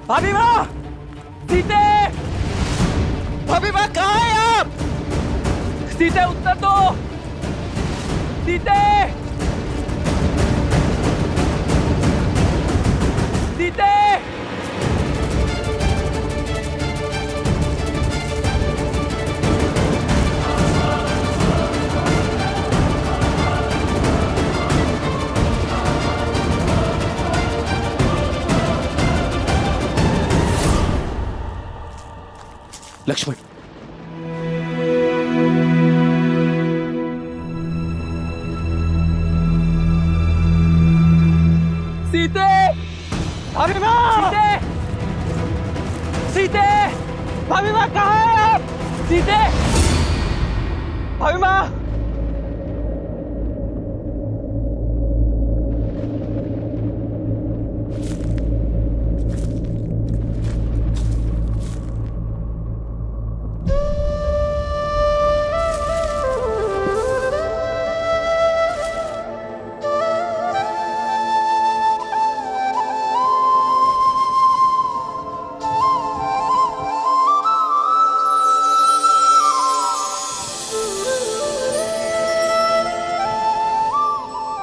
भाभी माँ, सीते, भाभी माँ कहाँ है आप? सीते उत्तर दो, सीते, सीते। लक्ष्मण, सीते, भाभी माँ, सीते, सीते, भाभी माँ कहाँ है आप? सीते, भाभी माँ।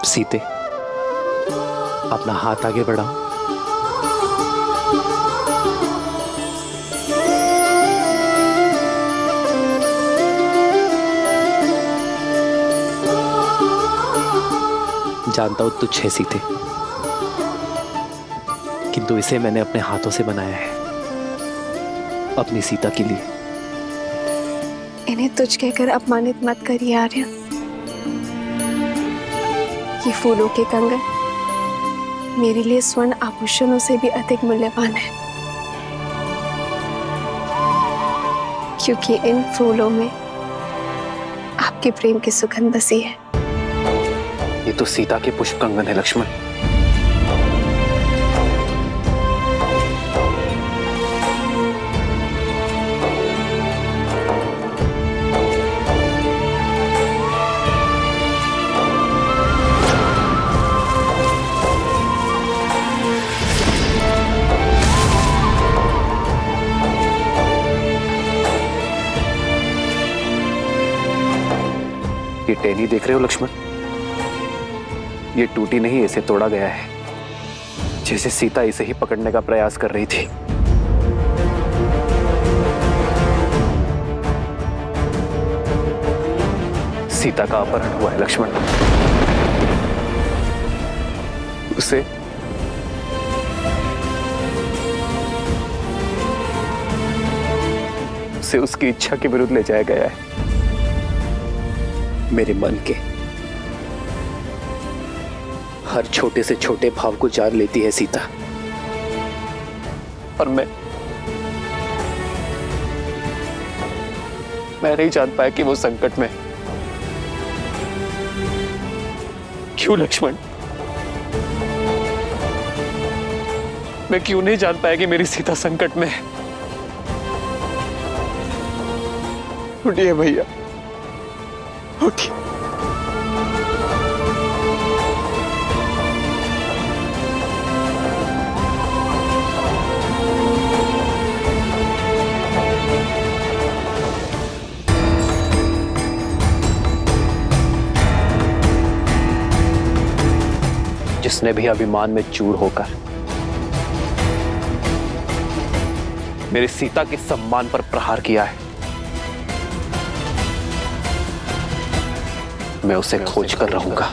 सीते, अपना हाथ आगे बढ़ाओ। जानता हूं तुझ है सीते, किंतु इसे मैंने अपने हाथों से बनाया है, अपनी सीता के लिए। इन्हें तुझ कहकर अपमानित मत करिए आर्य। ये फूलों के कंगन मेरे लिए स्वर्ण आभूषणों से भी अधिक मूल्यवान है, क्योंकि इन फूलों में आपके प्रेम की सुगंध बसी है। ये तो सीता के पुष्प कंगन है लक्ष्मण। ये टहनी देख रहे हो लक्ष्मण? ये टूटी नहीं, इसे तोड़ा गया है, जैसे सीता इसे ही पकड़ने का प्रयास कर रही थी। सीता का अपहरण हुआ है लक्ष्मण। उसे उसकी इच्छा के विरुद्ध ले जाया गया है। मेरे मन के हर छोटे से छोटे भाव को जान लेती है सीता, और मैं नहीं जान पाया कि वो संकट में। क्यों लक्ष्मण? मैं क्यों नहीं जान पाया कि मेरी सीता संकट में है? उठिए भैया, उठिए। जिसने भी अभिमान में चूर होकर मेरी सीता के सम्मान पर प्रहार किया है, मैं उसे खोज कर रहूंगा।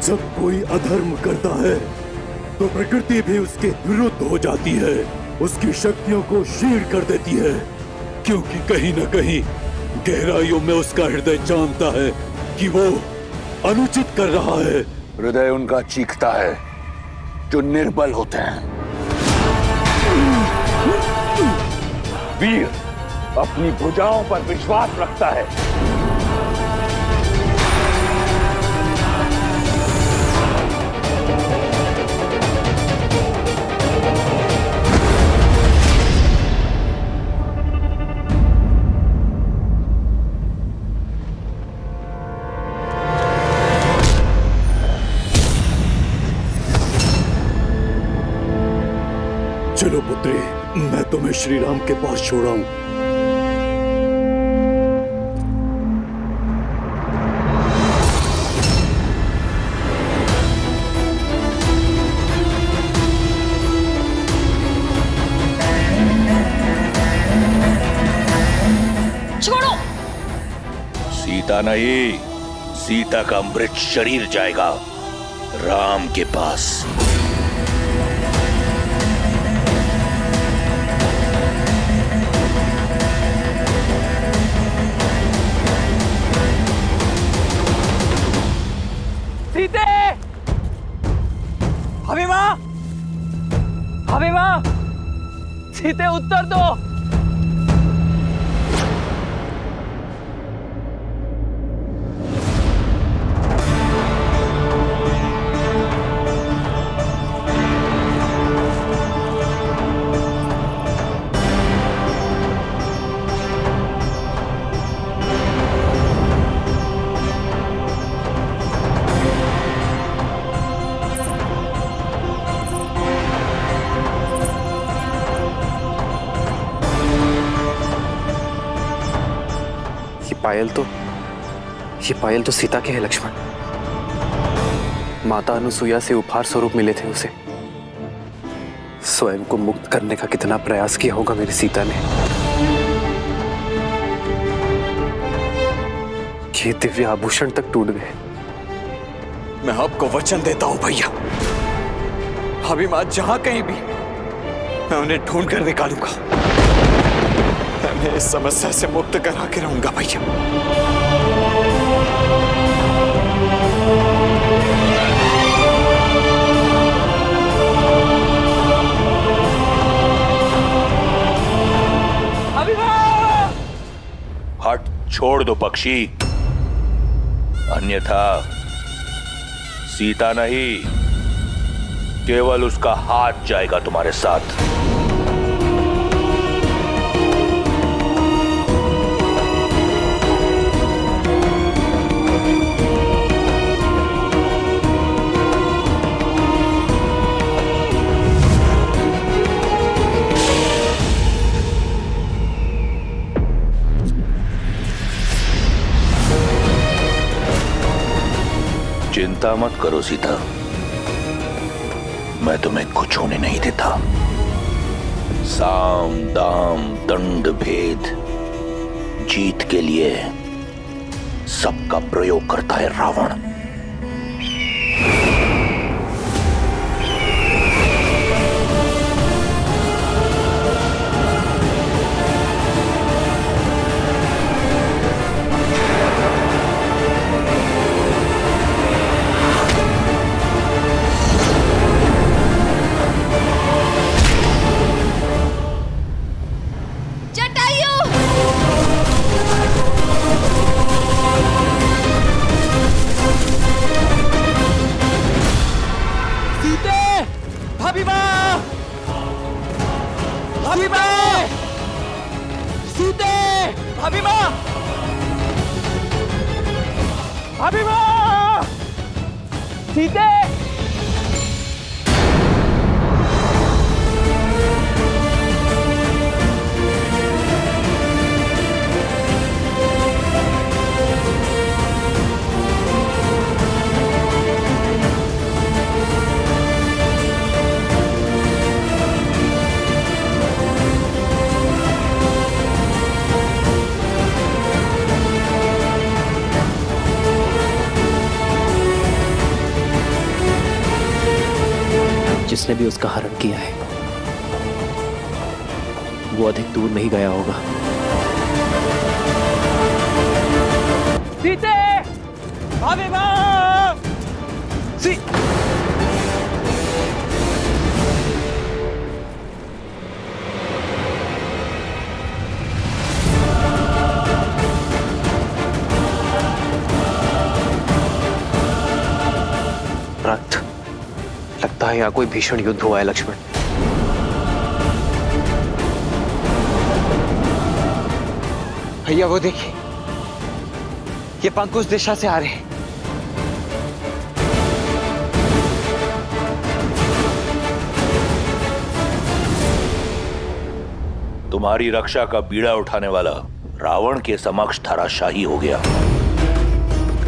जब कोई अधर्म करता है तो प्रकृति भी उसके विरुद्ध हो जाती है, उसकी शक्तियों को क्षीण कर देती है, क्योंकि कहीं न कहीं गहराइयों में उसका हृदय जानता है कि वो अनुचित कर रहा है। हृदय उनका चीखता है जो निर्बल होते हैं। वीर अपनी भुजाओं पर विश्वास रखता है। चलो पुत्री, मैं तुम्हें श्री राम के पास छोड़ाऊं। छोड़ो। सीता नहीं, सीता का मृत शरीर जाएगा राम के पास। सीते! अभिमा! अभिमा! सीते उत्तर दो। ये पायल तो सीता के है लक्ष्मण। माता अनुसुईया से उपहार स्वरूप मिले थे उसे। स्वयं को मुक्त करने का कितना प्रयास किया होगा मेरी सीता ने। ये दिव्य आभूषण तक टूट गए। मैं आपको वचन देता हूं भैया, अभिमा जहां कहीं भी मैं उन्हें ढूंढ कर निकालूंगा। मैं इस समस्या से मुक्त करा के रहूंगा भैया। हट, छोड़ दो पक्षी, अन्यथा सीता नहीं केवल उसका हाथ जाएगा तुम्हारे साथ। चिंता मत करो सीता, मैं तुम्हें कुछ होने नहीं देता। साम दाम दंड भेद जीत के लिए सबका प्रयोग करता है रावण। अभिमा! सीते! जिसने भी उसका हरण किया है वो अधिक दूर नहीं गया होगा। सीते! भाभी माँ! रक्त, लगता है यहाँ कोई भीषण युद्ध हुआ है लक्ष्मण। भैया वो देखिए, ये पंख उस दिशा से आ रहे हैं। तुम्हारी रक्षा का बीड़ा उठाने वाला रावण के समक्ष धराशाही हो गया।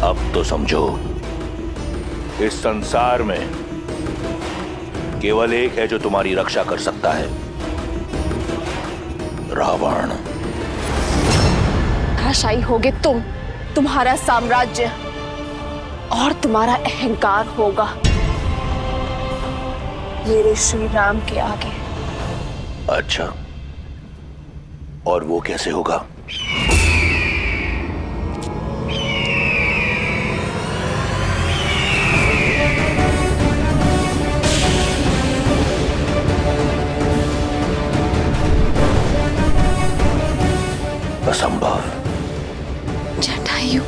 अब तो समझो, इस संसार में केवल एक है जो तुम्हारी रक्षा कर सकता है, रावण। धराशायी होगे तुम, तुम्हारा साम्राज्य और तुम्हारा अहंकार होगा मेरे श्री राम के आगे। अच्छा, और वो कैसे होगा? असंभव। जटायु,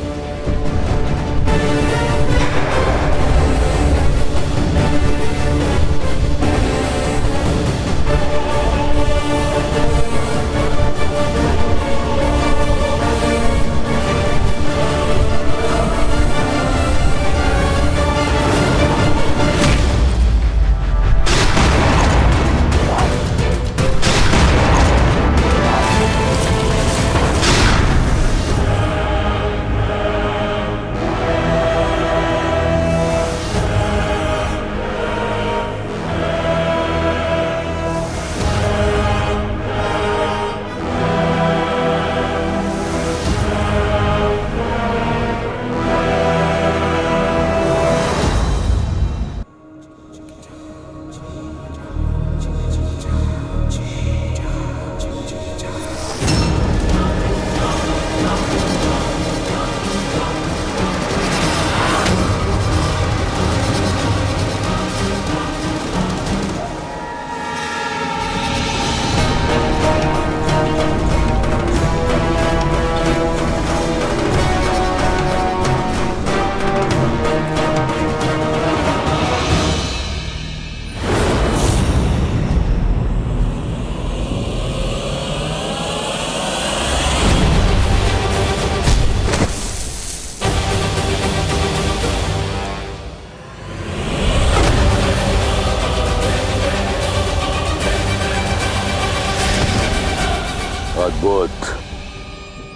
अद्भुत।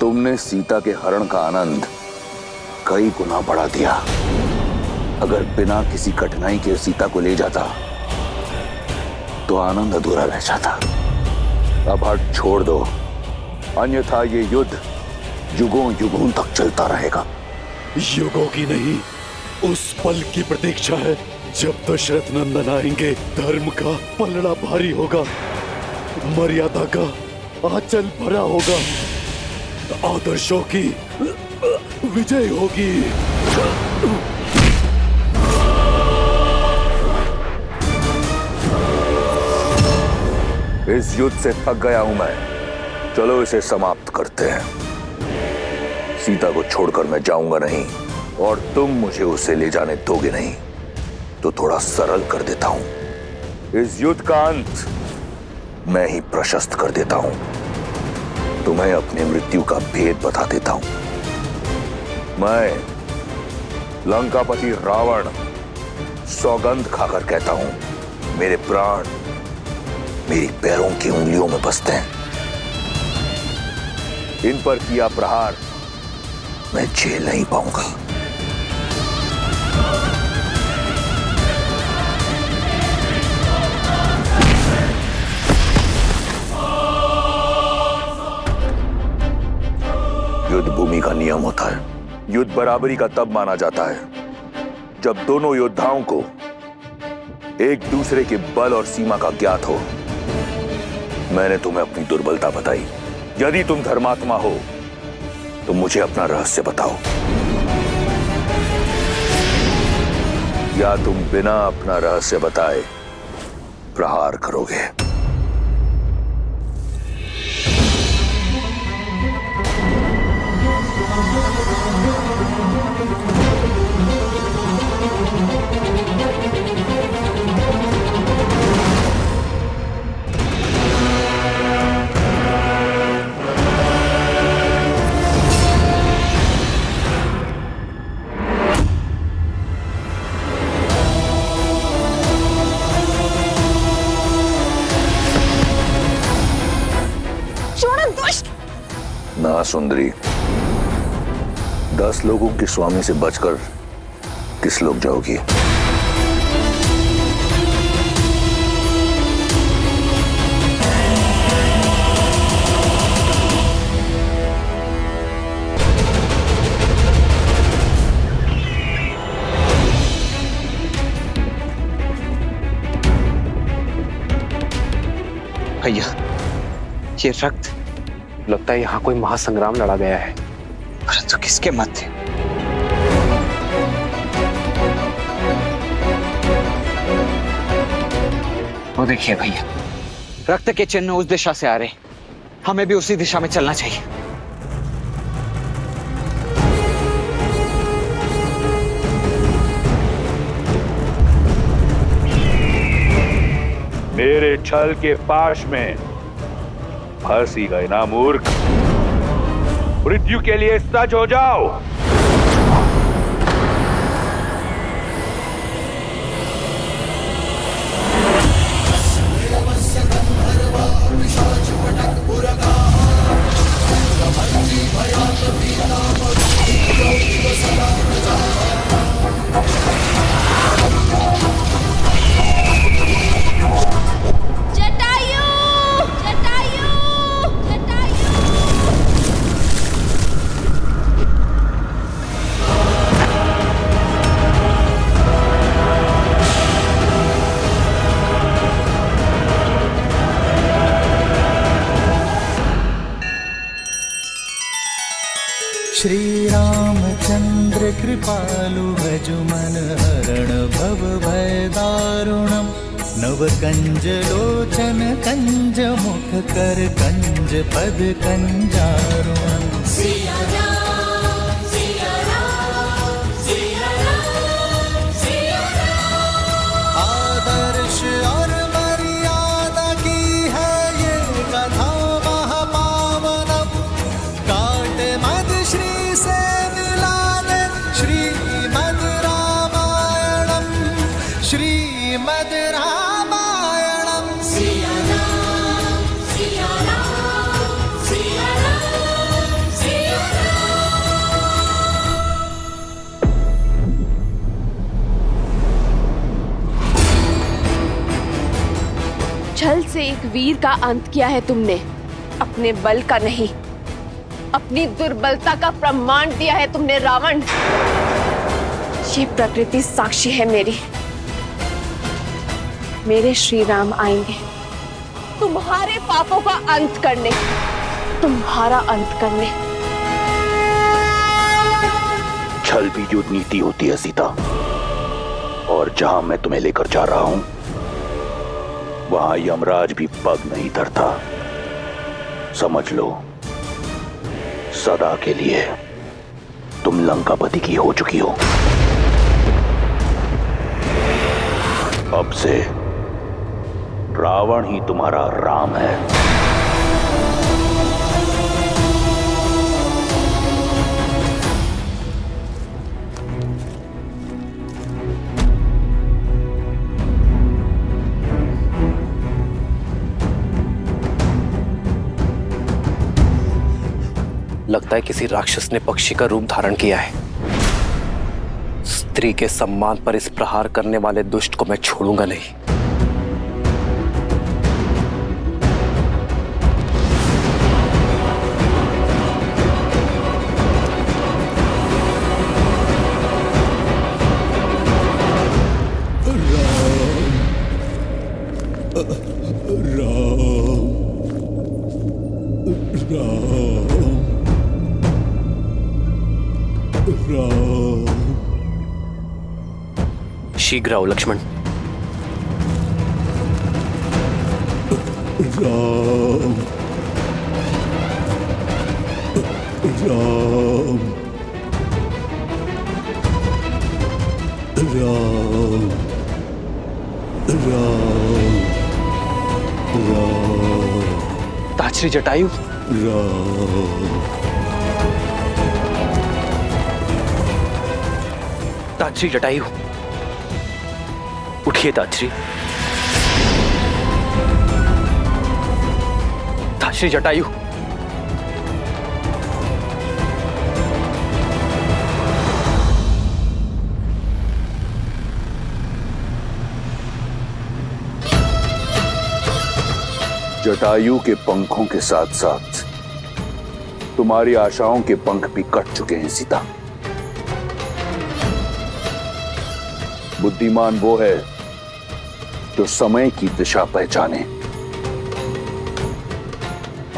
तुमने सीता के हरण का आनंद कई गुना बढ़ा दिया। अगर बिना किसी कठिनाई के सीता को ले जाता तो आनंद अधूरा रह जाता। अब हट छोड़ दो, अन्यथा ये युद्ध युगों युगों तक चलता रहेगा। युगों की नहीं, उस पल की प्रतीक्षा है जब दशरथ नंदन आएंगे। धर्म का पलड़ा भारी होगा, मर्यादा का आंचल भरा होगा, आदर्शों की विजय होगी। इस युद्ध से थक गया हूं मैं। चलो इसे समाप्त करते हैं। सीता को छोड़कर मैं जाऊंगा नहीं, और तुम मुझे उसे ले जाने दोगे नहीं। तो थोड़ा सरल कर देता हूं। इस युद्ध का अंत मैं ही प्रशस्त कर देता हूं। तुम्हें अपनी मृत्यु का भेद बता देता हूं। मैं लंकापति रावण सौगंध खाकर कहता हूं, मेरे प्राण मेरी पैरों की उंगलियों में बसते हैं। इन पर किया प्रहार मैं झेल नहीं पाऊंगा। युद्ध भूमि का नियम होता है। युद्ध बराबरी का तब माना जाता है जब दोनों योद्धाओं को एक दूसरे के बल और सीमा का ज्ञात हो। मैंने तुम्हें अपनी दुर्बलता बताई। यदि तुम धर्मात्मा हो तो मुझे अपना रहस्य बताओ, या तुम बिना अपना रहस्य बताए प्रहार करोगे? ना सुंदरी, 10 लोगों के स्वामी से बचकर किस लोग जाओगी? भैया, ये रक्त, लगता है यहाँ कोई महासंग्राम लड़ा गया है। परंतु किसके मध्य? वो देखिए भैया, रक्त के चिन्ह उस दिशा से आ रहे। हमें भी उसी दिशा में चलना चाहिए। मेरे छल के पाश में फंसी गए ना मूर्ख। मृत्यु के लिए सज हो जाओ। श्री रामचंद्र कृपालु भजुमन हरण भव भय दारुणम नव कंज लोचन कंज मुख कर कंज पद कंजारुणम। आदर्श और मर्यादा की है ये कथा महापावनम। काट मद श्री से मिलाने श्रीमद् रामायणम, श्रीमद् रामायणम। सिया राम, सिया राम, सिया राम, सिया राम। छल से एक वीर का अंत किया है तुमने, अपने बल का नहीं, अपनी दुर्बलता का प्रमाण दिया है तुमने रावण। ये प्रकृति साक्षी है मेरी। मेरे श्री राम आएंगे तुम्हारे पापों का अंत करने, तुम्हारा अंत करने। छल भी युद्ध नीति होती है सीता, और जहां मैं तुम्हें लेकर जा रहा हूं वहां यमराज भी पग नहीं धरता। समझ लो, सदा के लिए तुम लंकापति की हो चुकी हो। अब से रावण ही तुम्हारा राम है। लगता है किसी राक्षस ने पक्षी का रूप धारण किया है। स्त्री के सम्मान पर इस प्रहार करने वाले दुष्ट को मैं छोड़ूंगा नहीं। राम शीघ्र आओ लक्ष्मण। राम राम राम राम राम ताजश्री जटायु। राम ताजश्री जटायु, उठिए ताजश्री। ताजश्री जटायु, जटायु के पंखों के साथ साथ तुम्हारी आशाओं के पंख भी कट चुके हैं सीता। बुद्धिमान वो है जो समय की दिशा पहचाने।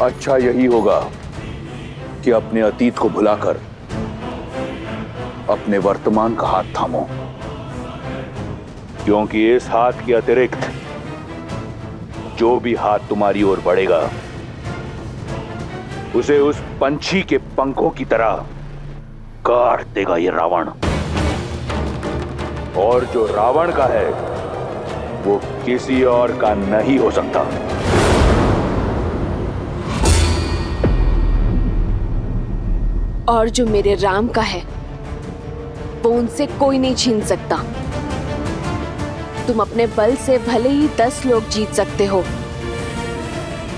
अच्छा यही होगा कि अपने अतीत को भुलाकर अपने वर्तमान का हाथ थामो, क्योंकि इस हाथ के अतिरिक्त जो भी हाथ तुम्हारी ओर बढ़ेगा उसे उस पंछी के पंखों की तरह काट देगा ये रावण। और जो रावण का है वो किसी और का नहीं हो सकता। और जो मेरे राम का है वो उनसे कोई नहीं छीन सकता। तुम अपने बल से भले ही 10 लोग जीत सकते हो,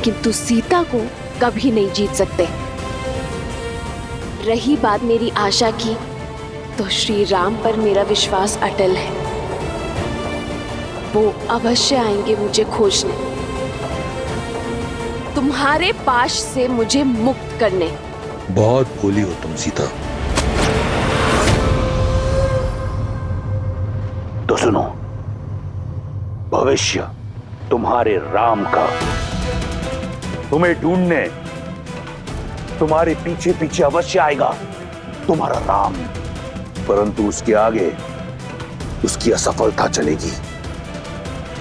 किंतु सीता को कभी नहीं जीत सकते। रही बात मेरी आशा की, तो श्री राम पर मेरा विश्वास अटल है। वो अवश्य आएंगे मुझे खोजने, तुम्हारे पाश से मुझे मुक्त करने। बहुत भोली हो तुम सीता। तो सुनो, भविष्य तुम्हारे राम का तुम्हें ढूंढने तुम्हारे पीछे पीछे अवश्य आएगा तुम्हारा राम, परंतु उसके आगे उसकी असफलता चलेगी।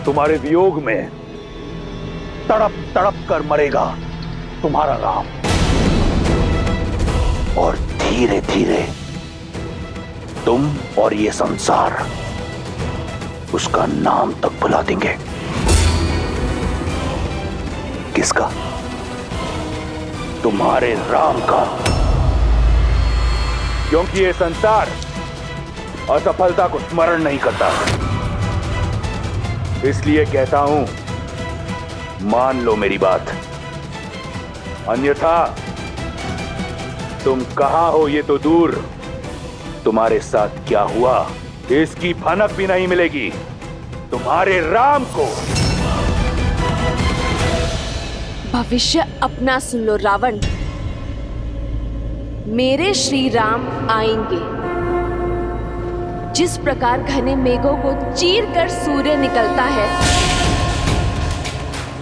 तुम्हारे वियोग में तड़प तड़प कर मरेगा तुम्हारा राम, और धीरे धीरे तुम और ये संसार उसका नाम तक भुला देंगे। किसका? तुम्हारे राम का। क्योंकि ये संसार असफलता को स्मरण नहीं करता। इसलिए कहता हूं, मान लो मेरी बात, अन्यथा तुम कहां हो ये तो दूर, तुम्हारे साथ क्या हुआ इसकी भनक भी नहीं मिलेगी तुम्हारे राम को। भविष्य अपना सुन लो रावण। मेरे श्री राम आएंगे। जिस प्रकार घने मेघों को चीर कर सूर्य निकलता है,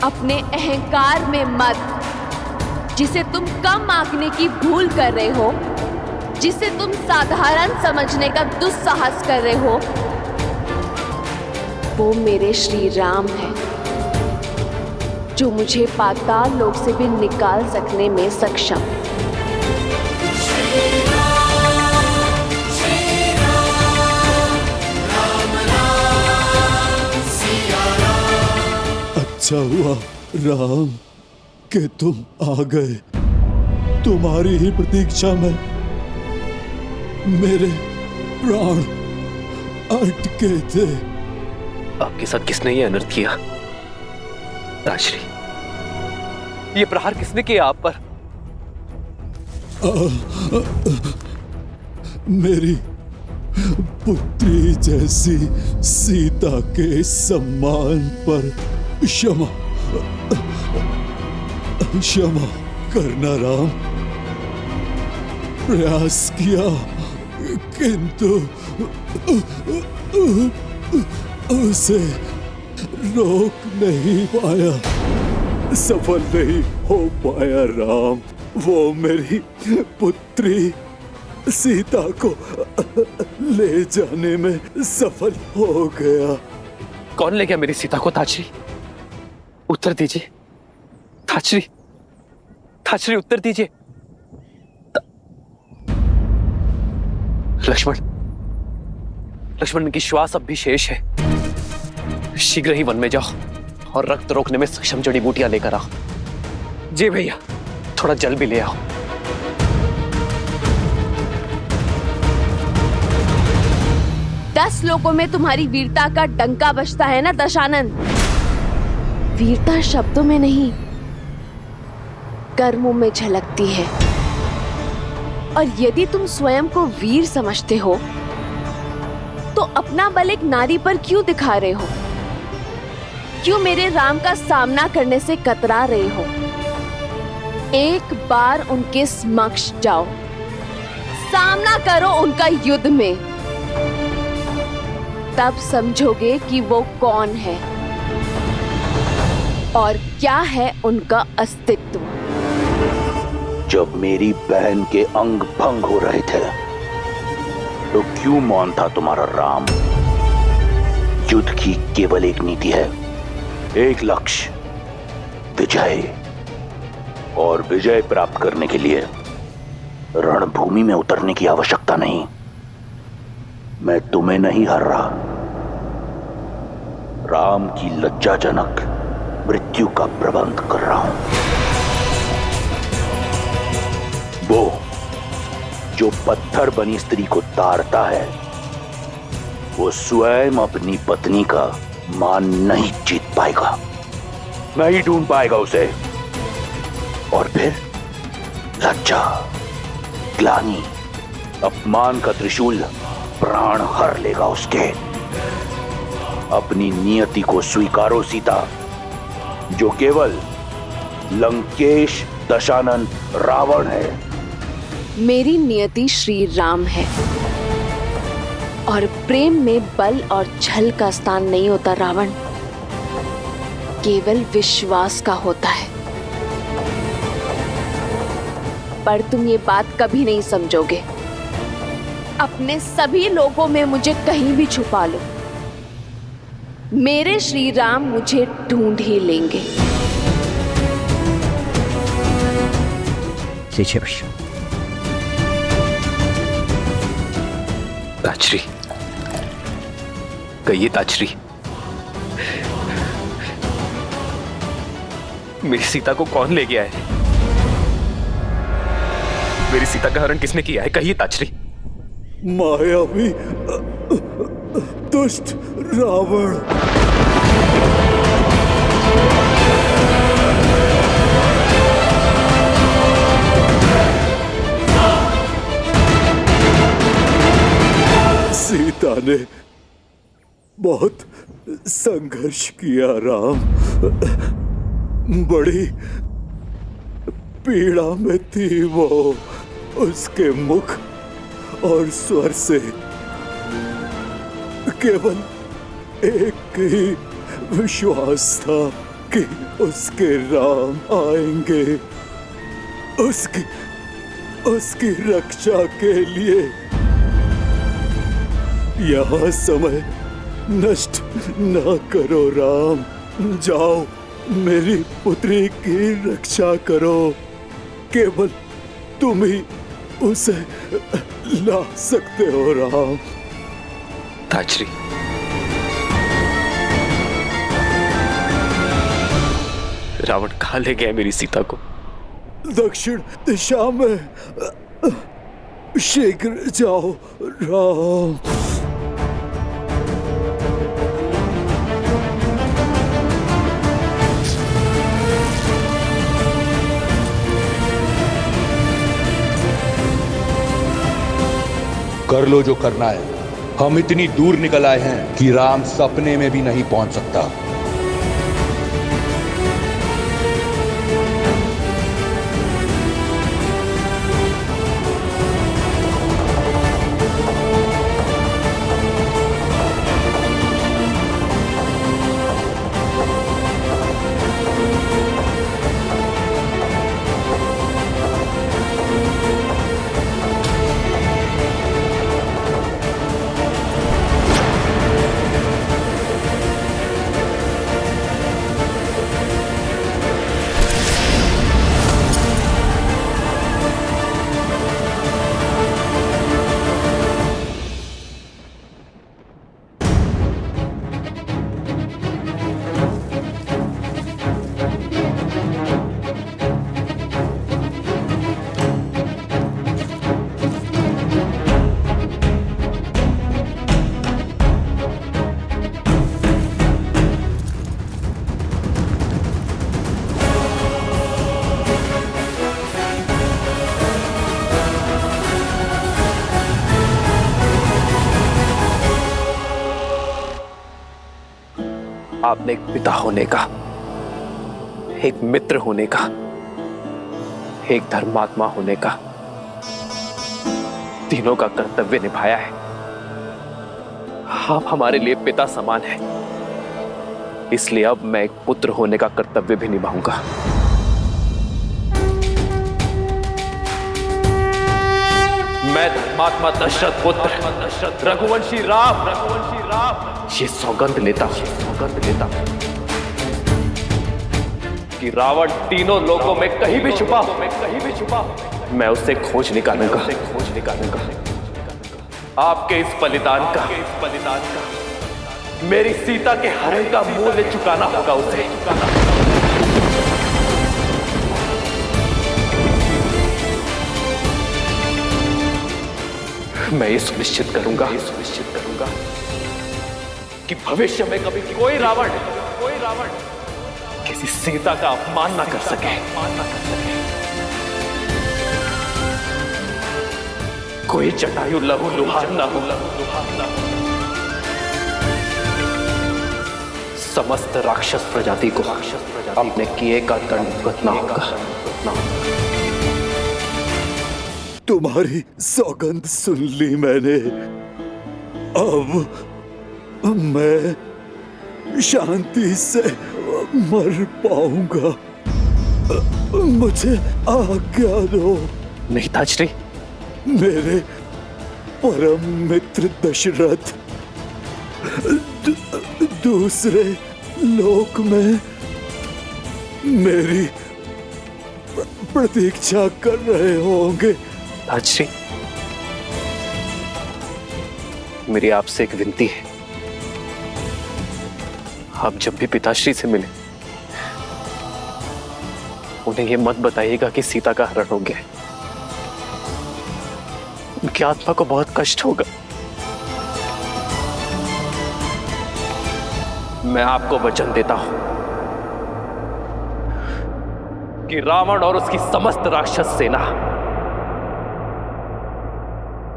अपने अहंकार में मत, जिसे तुम कम आंकने की भूल कर रहे हो, जिसे तुम साधारण समझने का दुस्साहस कर रहे हो, वो मेरे श्री राम है, जो मुझे पाताल लोक से भी निकाल सकने में सक्षम। अच्छा हुआ राम कि तुम आ गए। तुम्हारी ही प्रतीक्षा में मेरे प्राण अटके थे। आपके साथ किसने ये अनर्थ किया? ताजश्री, ये प्रहार किसने किया आप पर? मेरी पुत्री जैसी सीता के सम्मान पर क्षमा क्षमा करना राम। प्रयास किया किंतु उसे रोक नहीं पाया, सफल नहीं हो पाया राम। वो मेरी पुत्री सीता को ले जाने में सफल हो गया। कौन ले गया मेरी सीता को? ताजरी, उत्तर दीजिए। ताजरी, ताजरी, उत्तर दीजिए। लक्ष्मण, लक्ष्मण की श्वास अब भी शेष है। शीघ्र ही वन में जाओ और रक्त रोकने में सक्षम जड़ी बूटियां लेकर आओ। जी भैया, थोड़ा जल भी ले आओ। दस लोगों में तुम्हारी वीरता का डंका बजता है ना दशानन? वीरता शब्दों में नहीं, कर्मों में झलकती है। और यदि तुम स्वयं को वीर समझते हो तो अपना बल एक नारी पर क्यों दिखा रहे हो? क्यों मेरे राम का सामना करने से कतरा रहे हो? एक बार उनके समक्ष जाओ, सामना करो उनका युद्ध में, तब समझोगे कि वो कौन है और क्या है उनका अस्तित्व। जब मेरी बहन के अंग भंग हो रहे थे तो क्यों मौन था तुम्हारा राम? युद्ध की केवल एक नीति है, एक लक्ष्य, विजय। और विजय प्राप्त करने के लिए रणभूमि में उतरने की आवश्यकता नहीं। मैं तुम्हें नहीं हर रहा, राम की लज्जाजनक मृत्यु का प्रबंध कर रहा हूं। वो जो पत्थर बनी स्त्री को ताड़ता है, वो स्वयं अपनी पत्नी का मान नहीं जीत पाएगा, नहीं ढूंढ पाएगा उसे। और फिर लज्जा, ग्लानि, अपमान का त्रिशूल प्राण हर लेगा उसके। अपनी नियति को स्वीकारो सीता, जो केवल लंकेश दशानन रावण है। मेरी नियति श्री राम है और प्रेम में बल और छल का स्थान नहीं होता रावण, केवल विश्वास का होता है। पर तुम ये बात कभी नहीं समझोगे। अपने सभी लोगों में मुझे कहीं भी छुपा लो, मेरे श्री राम मुझे ढूंढ ही लेंगे। ताजरी, कहिए ताजरी, मेरी सीता को कौन ले गया है? मेरी सीता का हरण किसने किया है? कहिए ताजरी। मायावी दुष्ट रावण। सीता ने बहुत संघर्ष किया राम, बड़ी पीड़ा में थी वो। उसके मुख और स्वर से केवल एक ही विश्वास था कि उसके राम आएंगे, उसकी रक्षा के लिए। यहाँ समय नष्ट न करो राम, जाओ मेरी पुत्री की रक्षा करो। केवल तुम ही उसे ला सकते हो राम। ताजरी, रावण कहाँ ले गया मेरी सीता को? दक्षिण दिशा में, शीघ्र जाओ राम। कर लो जो करना है। हम इतनी दूर निकल आए हैं कि राम सपने में भी नहीं पहुंच सकता। आपने एक पिता होने का, एक मित्र होने का, एक धर्मात्मा होने का, तीनों का कर्तव्य निभाया है। आप हमारे लिए पिता समान हैं, इसलिए अब मैं एक पुत्र होने का कर्तव्य भी निभाऊंगा। मैं धर्मात्मा दशरथ पुत्र रघुवंशी राम ये सौगंध लेता हूं कि रावण तीनों लोकों में कहीं भी छुपा हो, मैं उसे खोज निकालूंगा। आपके इस बलिदान का मेरी सीता के हरण का मूल्य चुकाना होगा उसे। मैं ये सुनिश्चित करूंगा कि भविष्य में कभी कोई रावण किसी सीता का अपमान ना कर सके। कोई जटायु लहू लुहार ना हो। समस्त राक्षस प्रजाति को अपने किए का दंड भुगतना होगा। तुम्हारी सौगंध सुन ली मैंने। अब मैं शांति से मर पाऊंगा। मुझे आज्ञा दो। नहीं ताजरी, मेरे परम मित्र दशरथ दूसरे लोक में मेरी प्रतीक्षा कर रहे होंगे। ताजरी, मेरी आपसे एक विनती है। आप जब भी पिताश्री से मिले उन्हें यह मत बताइएगा कि सीता का हरण हो गया। उनकी आत्मा को बहुत कष्ट होगा। मैं आपको वचन देता हूं कि रावण और उसकी समस्त राक्षस सेना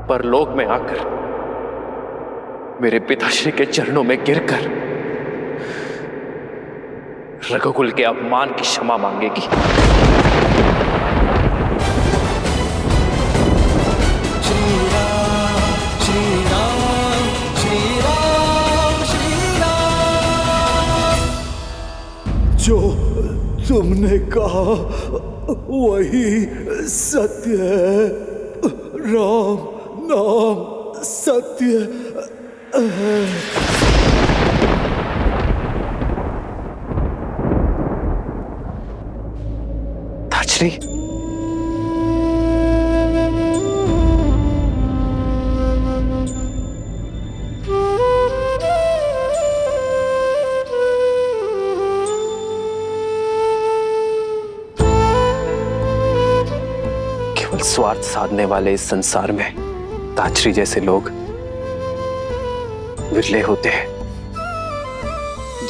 परलोक में आकर मेरे पिताश्री के चरणों में गिरकर रघुकुल के अपमान की क्षमा मांगेगी। श्री राम श्री राम श्री राम श्री राम। जो तुमने कहा वही सत्य है। राम नाम सत्य है। ताजरी, केवल स्वार्थ साधने वाले इस संसार में ताजरी जैसे लोग विरले होते हैं,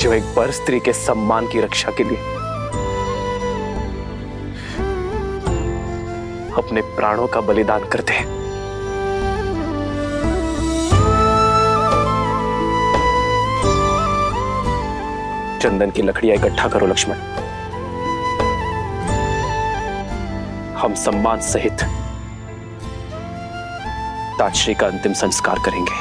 जो एक पर स्त्री के सम्मान की रक्षा के लिए अपने प्राणों का बलिदान करते हैं। चंदन की लकड़ियां इकट्ठा करो लक्ष्मण। हम सम्मान सहित ताजश्री का अंतिम संस्कार करेंगे।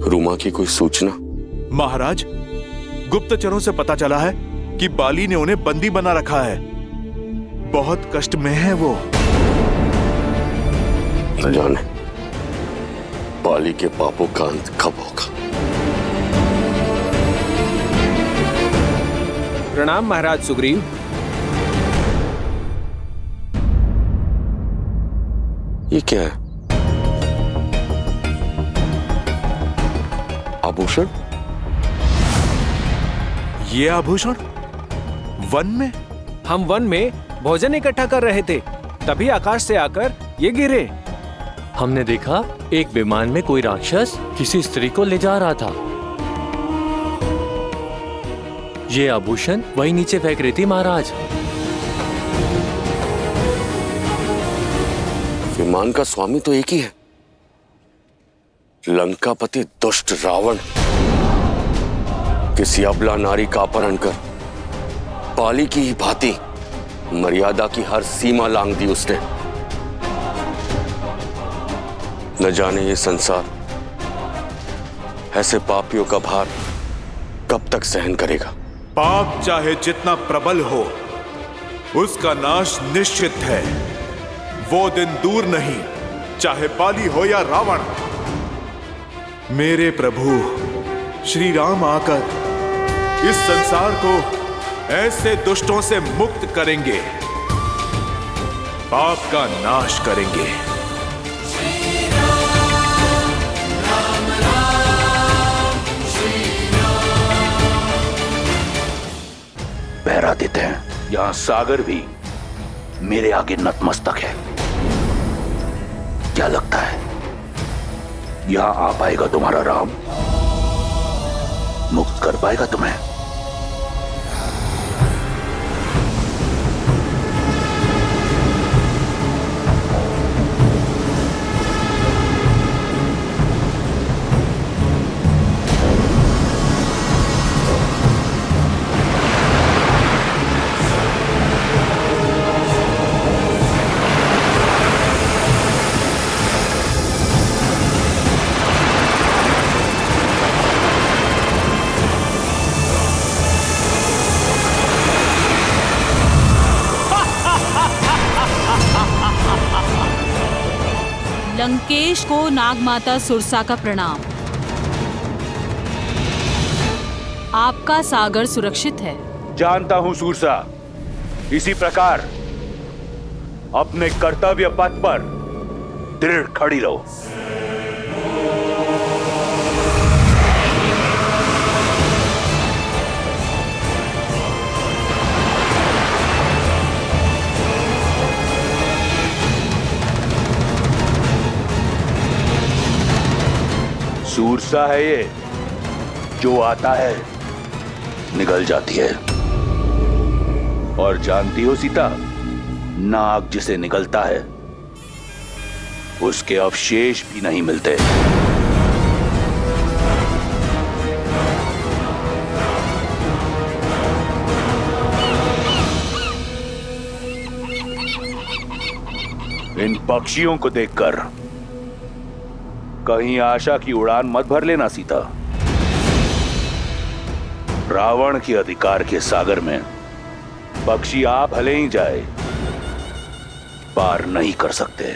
रूमा की कोई सूचना? महाराज, गुप्तचरों से पता चला है कि बाली ने उन्हें बंदी बना रखा है। बहुत कष्ट में है वो। न जाने बाली के पापों का अंत कब होगा। प्रणाम महाराज सुग्रीव। ये क्या है? आभूषण? ये आभूषण वन में? हम वन में भोजन इकट्ठा कर रहे थे, तभी आकाश से आकर ये गिरे। हमने देखा एक विमान में कोई राक्षस किसी स्त्री को ले जा रहा था। ये आभूषण वही नीचे फेंक रही थी महाराज। विमान का स्वामी तो एक ही है, लंकापति दुष्ट रावण। किसी अबला नारी का अपहरण कर पाली की ही भांति मर्यादा की हर सीमा लांघ दी उसने। न जाने ये संसार ऐसे पापियों का भार कब तक सहन करेगा। पाप चाहे जितना प्रबल हो, उसका नाश निश्चित है। वो दिन दूर नहीं, चाहे पाली हो या रावण। मेरे प्रभु श्री राम आकर इस संसार को ऐसे दुष्टों से मुक्त करेंगे, पाप का नाश करेंगे। पहरा देते हैं। यहां सागर भी मेरे आगे नतमस्तक है। क्या लगता है यहां आ पाएगा तुम्हारा राम? मुक्त कर पाएगा तुम्हें? लंकेश को नागमाता सुरसा का प्रणाम। आपका सागर सुरक्षित है। जानता हूं सुरसा। इसी प्रकार अपने कर्तव्य पथ पर दृढ़ खड़ी रहो। सुरसा है ये, जो आता है निकल जाती है। और जानती हो सीता, नाग जिसे निकलता है उसके अवशेष भी नहीं मिलते। इन पक्षियों को देखकर कहीं आशा की उड़ान मत भर लेना सीता। रावण के अधिकार के सागर में पक्षी आप भले ही जाए, पार नहीं कर सकते।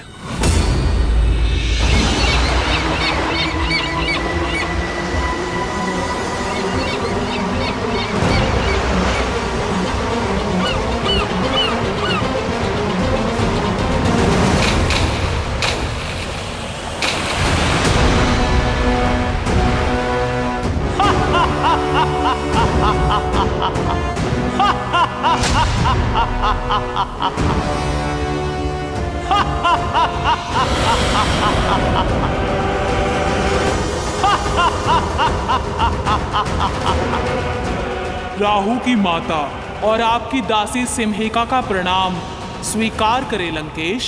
राहु की माता और आपकी दासी सिम्हिका का प्रणाम स्वीकार करे लंकेश।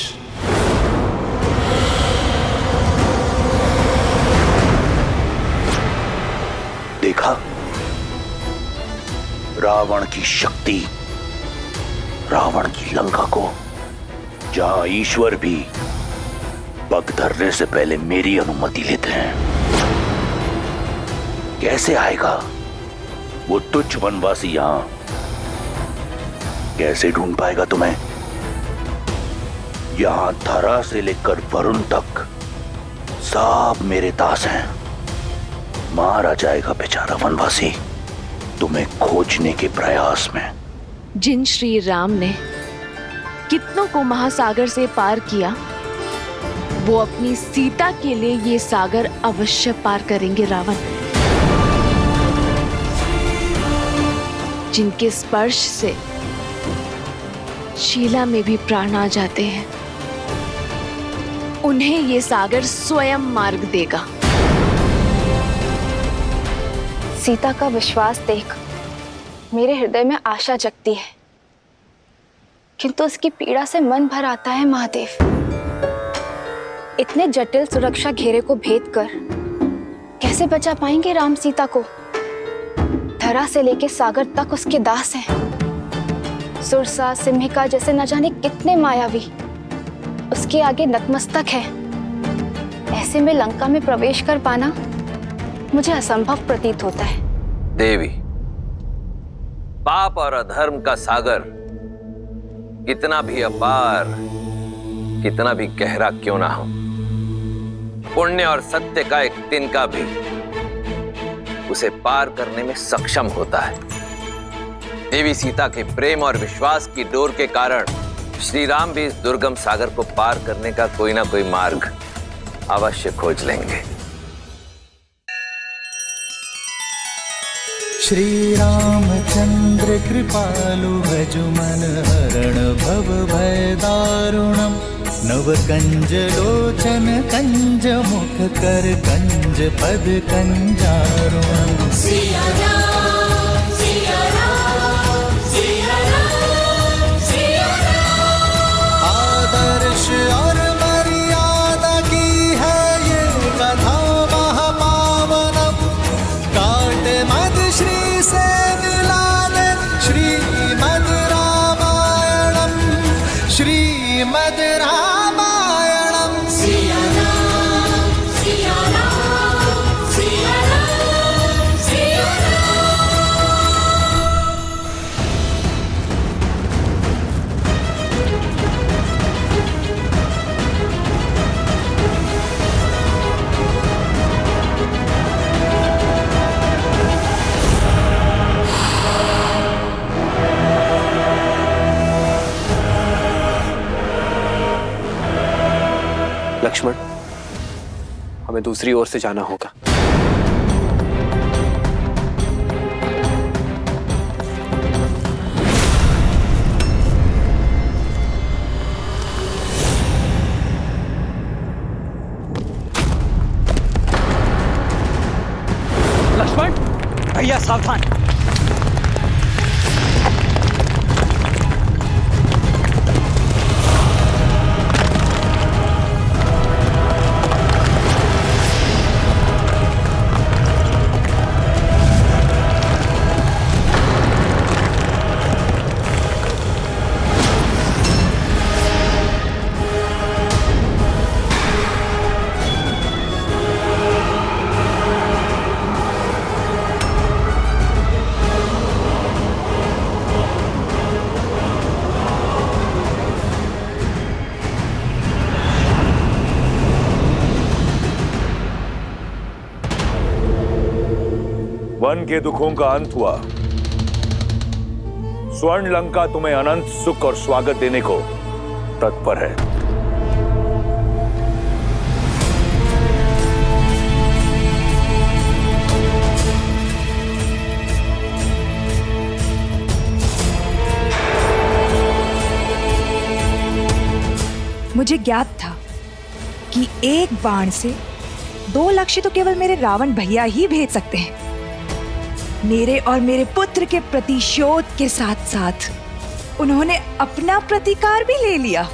देखा रावण की शक्ति, रावण की लंका को, जहां ईश्वर भी पग धरने से पहले मेरी अनुमति लेते हैं। कैसे आएगा वो तुच्छ वनवासी यहां? कैसे ढूंढ पाएगा तुम्हें? यहां धरा से लेकर वरुण तक सब मेरे दास हैं। मारा जाएगा बेचारा वनवासी तुम्हें खोजने के प्रयास में। जिन श्री राम ने कितनों को महासागर से पार किया, वो अपनी सीता के लिए ये सागर अवश्य पार करेंगे रावण। जिनके स्पर्श से शीला में भी प्राण आ जाते हैं, उन्हें ये सागर स्वयं मार्ग देगा। सीता का विश्वास देख मेरे हृदय में आशा जगती है, किंतु उसकी पीड़ा से मन भर आता है महादेव। इतने जटिल सुरक्षा घेरे को भेद कर कैसे बचा पाएंगे राम सीता को? धरा से लेके सागर तक उसके दास हैं। सुरसा सिम्हिका जैसे न जाने कितने मायावी उसके आगे नतमस्तक है। ऐसे में लंका में प्रवेश कर पाना मुझे असंभव प्रतीत होता है। देवी, पाप और अधर्म का सागर कितना भी अपार, कितना भी गहरा क्यों ना हो, पुण्य और सत्य का एक तिनका भी उसे पार करने में सक्षम होता है। देवी सीता के प्रेम और विश्वास की डोर के कारण श्री राम भी इस दुर्गम सागर को पार करने का कोई ना कोई मार्ग अवश्य खोज लेंगे। श्री रामचंद्र कृपालु भजुमन हरण भव भय दारुणम नव कंज लोचन कंज मुख कर कंज पद कंजारुणम। सिया राम, सिया राम, सिया राम, सिया राम। आदर्श और मर्यादा की है ये कथा महापावनम। काट मद श्री से मिला दे श्रीमद रामायणम, श्रीमद रामायणम। सिया राम, सिया राम, सिया राम, सिया लक्ष्मण, हमें दूसरी ओर से जाना होगा। लक्ष्मण, भैया सावधान। वन के दुखों का अंत हुआ। स्वर्ण लंका तुम्हें अनंत सुख और स्वागत देने को तत्पर है। मुझे ज्ञात था कि एक बाण से 2 लक्ष्य तो केवल मेरे रावण भैया ही भेज सकते हैं। मेरे और मेरे पुत्र के प्रतिशोध के साथ साथ उन्होंने अपना प्रतिकार भी ले लिया।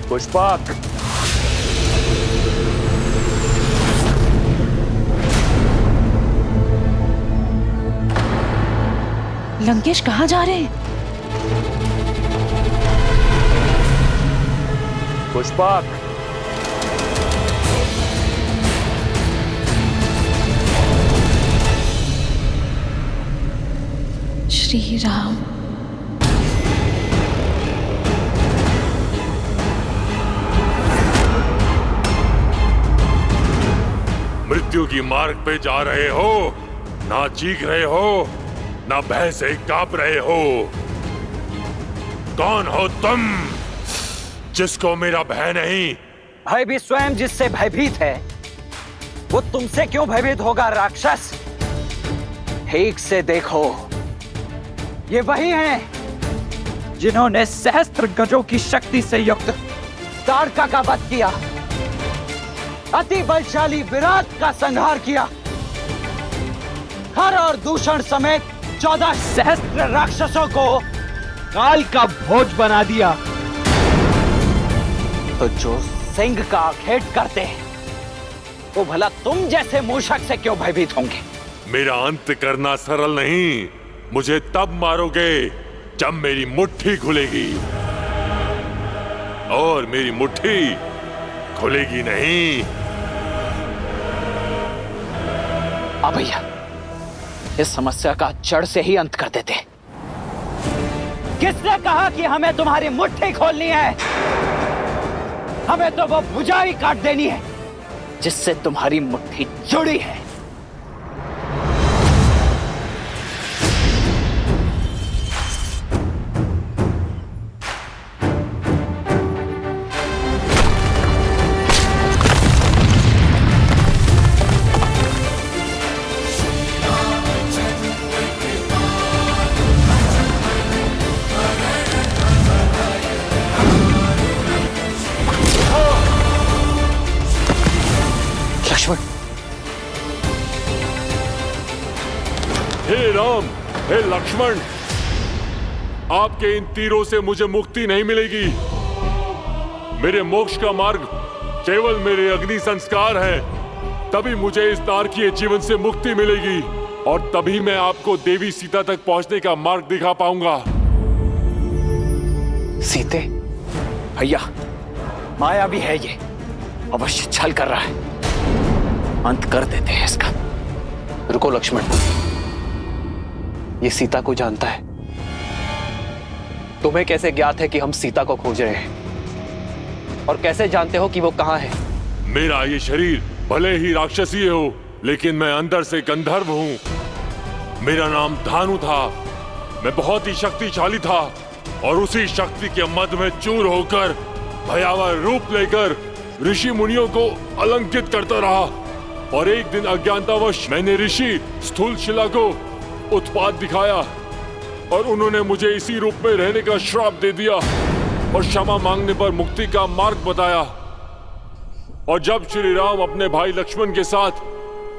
पुष्पक, लंकेश कहाँ जा रहे हैं? पुष्पक, श्री राम। मृत्यु की मार्ग पे जा रहे हो, ना चीख रहे हो, ना भय से कांप रहे हो। कौन हो तुम, जिसको मेरा भय नहीं? भय भी स्वयं जिससे भयभीत है, वो तुमसे क्यों भयभीत होगा राक्षस? ठीक से देखो, ये वही हैं जिन्होंने सहस्त्र गजों की शक्ति से युक्त ताड़का का वध किया, अति बलशाली विराट का संहार किया, हर और दूषण समेत 14 सहस्त्र राक्षसों को काल का भोज बना दिया। तो जो सिंह का आखेट करते हैं, वो भला तुम जैसे मूषक से क्यों भयभीत होंगे? मेरा अंत करना सरल नहीं। मुझे तब मारोगे जब मेरी मुट्ठी खुलेगी, और मेरी मुट्ठी खुलेगी नहीं। अब भैया, इस समस्या का जड़ से ही अंत कर देते। किसने कहा कि हमें तुम्हारी मुट्ठी खोलनी है? हमें तो वो भुजा ही काट देनी है जिससे तुम्हारी मुट्ठी जुड़ी है। हे राम, हे लक्ष्मण, आपके इन तीरों से मुझे मुक्ति नहीं मिलेगी। मेरे मोक्ष का मार्ग केवल मेरे अग्नि संस्कार है। तभी मुझे इस नारकीय जीवन से मुक्ति मिलेगी, और तभी मैं आपको देवी सीता तक पहुंचने का मार्ग दिखा पाऊंगा। सीते भैया, माया भी है ये, अवश्य छल कर रहा है। अंत कर देते हैं इसका। रुको लक्ष्मण, ये सीता को जानता है। तुम्हें कैसे ज्ञात है कि हम सीता को खोज रहे हैं, और कैसे जानते हो कि वो कहां है? मेरा ये शरीर भले ही राक्षसीय हो, लेकिन मैं अंदर से गंधर्व हूं। मेरा नाम धानु था। मैं बहुत ही शक्तिशाली था, और उसी शक्ति के मद में चूर होकर भयावह रूप लेकर ऋषि मुनियों को अलंकित करता रहा। और एक दिन अज्ञानतावश मैंने ऋषि स्थूल शिला को उत्पात दिखाया, और उन्होंने मुझे इसी रूप में रहने का श्राप दे दिया, और क्षमा मांगने पर मुक्ति का मार्ग बताया। और जब श्री राम अपने भाई लक्ष्मण के साथ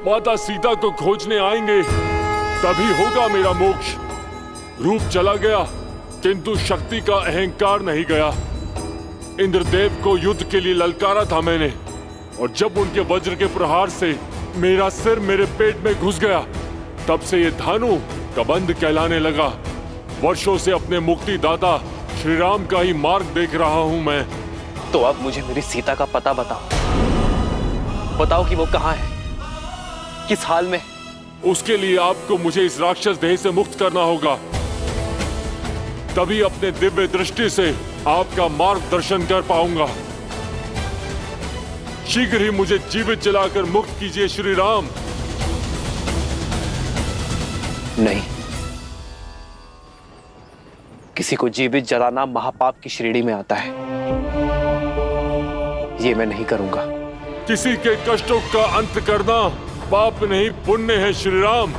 माता सीता को खोजने आएंगे, तभी होगा मेरा मोक्ष। रूप चला गया, किंतु शक्ति का अहंकार नहीं गया। इंद्रदेव को युद्ध के लिए ललकारा था मैंने, और जब उनके वज्र के प्रहार से मेरा सिर मेरे पेट में घुस गया, तब से ये धानु कबंध कहलाने लगा। वर्षों से अपने मुक्तिदाता श्री राम का ही मार्ग देख रहा हूं मैं। तो अब मुझे मेरी सीता का पता बताओ। बताओ कि वो कहां है, किस हाल में। उसके लिए आपको मुझे इस राक्षस देह से मुक्त करना होगा। तभी अपने दिव्य दृष्टि से आपका मार्गदर्शन कर पाऊंगा। शीघ्र ही मुझे जीवित जलाकर मुक्त कीजिए श्री राम। नहीं, किसी को जीवित जलाना महापाप की श्रेणी में आता है। ये मैं नहीं करूंगा। किसी के कष्टों का अंत करना पाप नहीं पुण्य है श्री राम।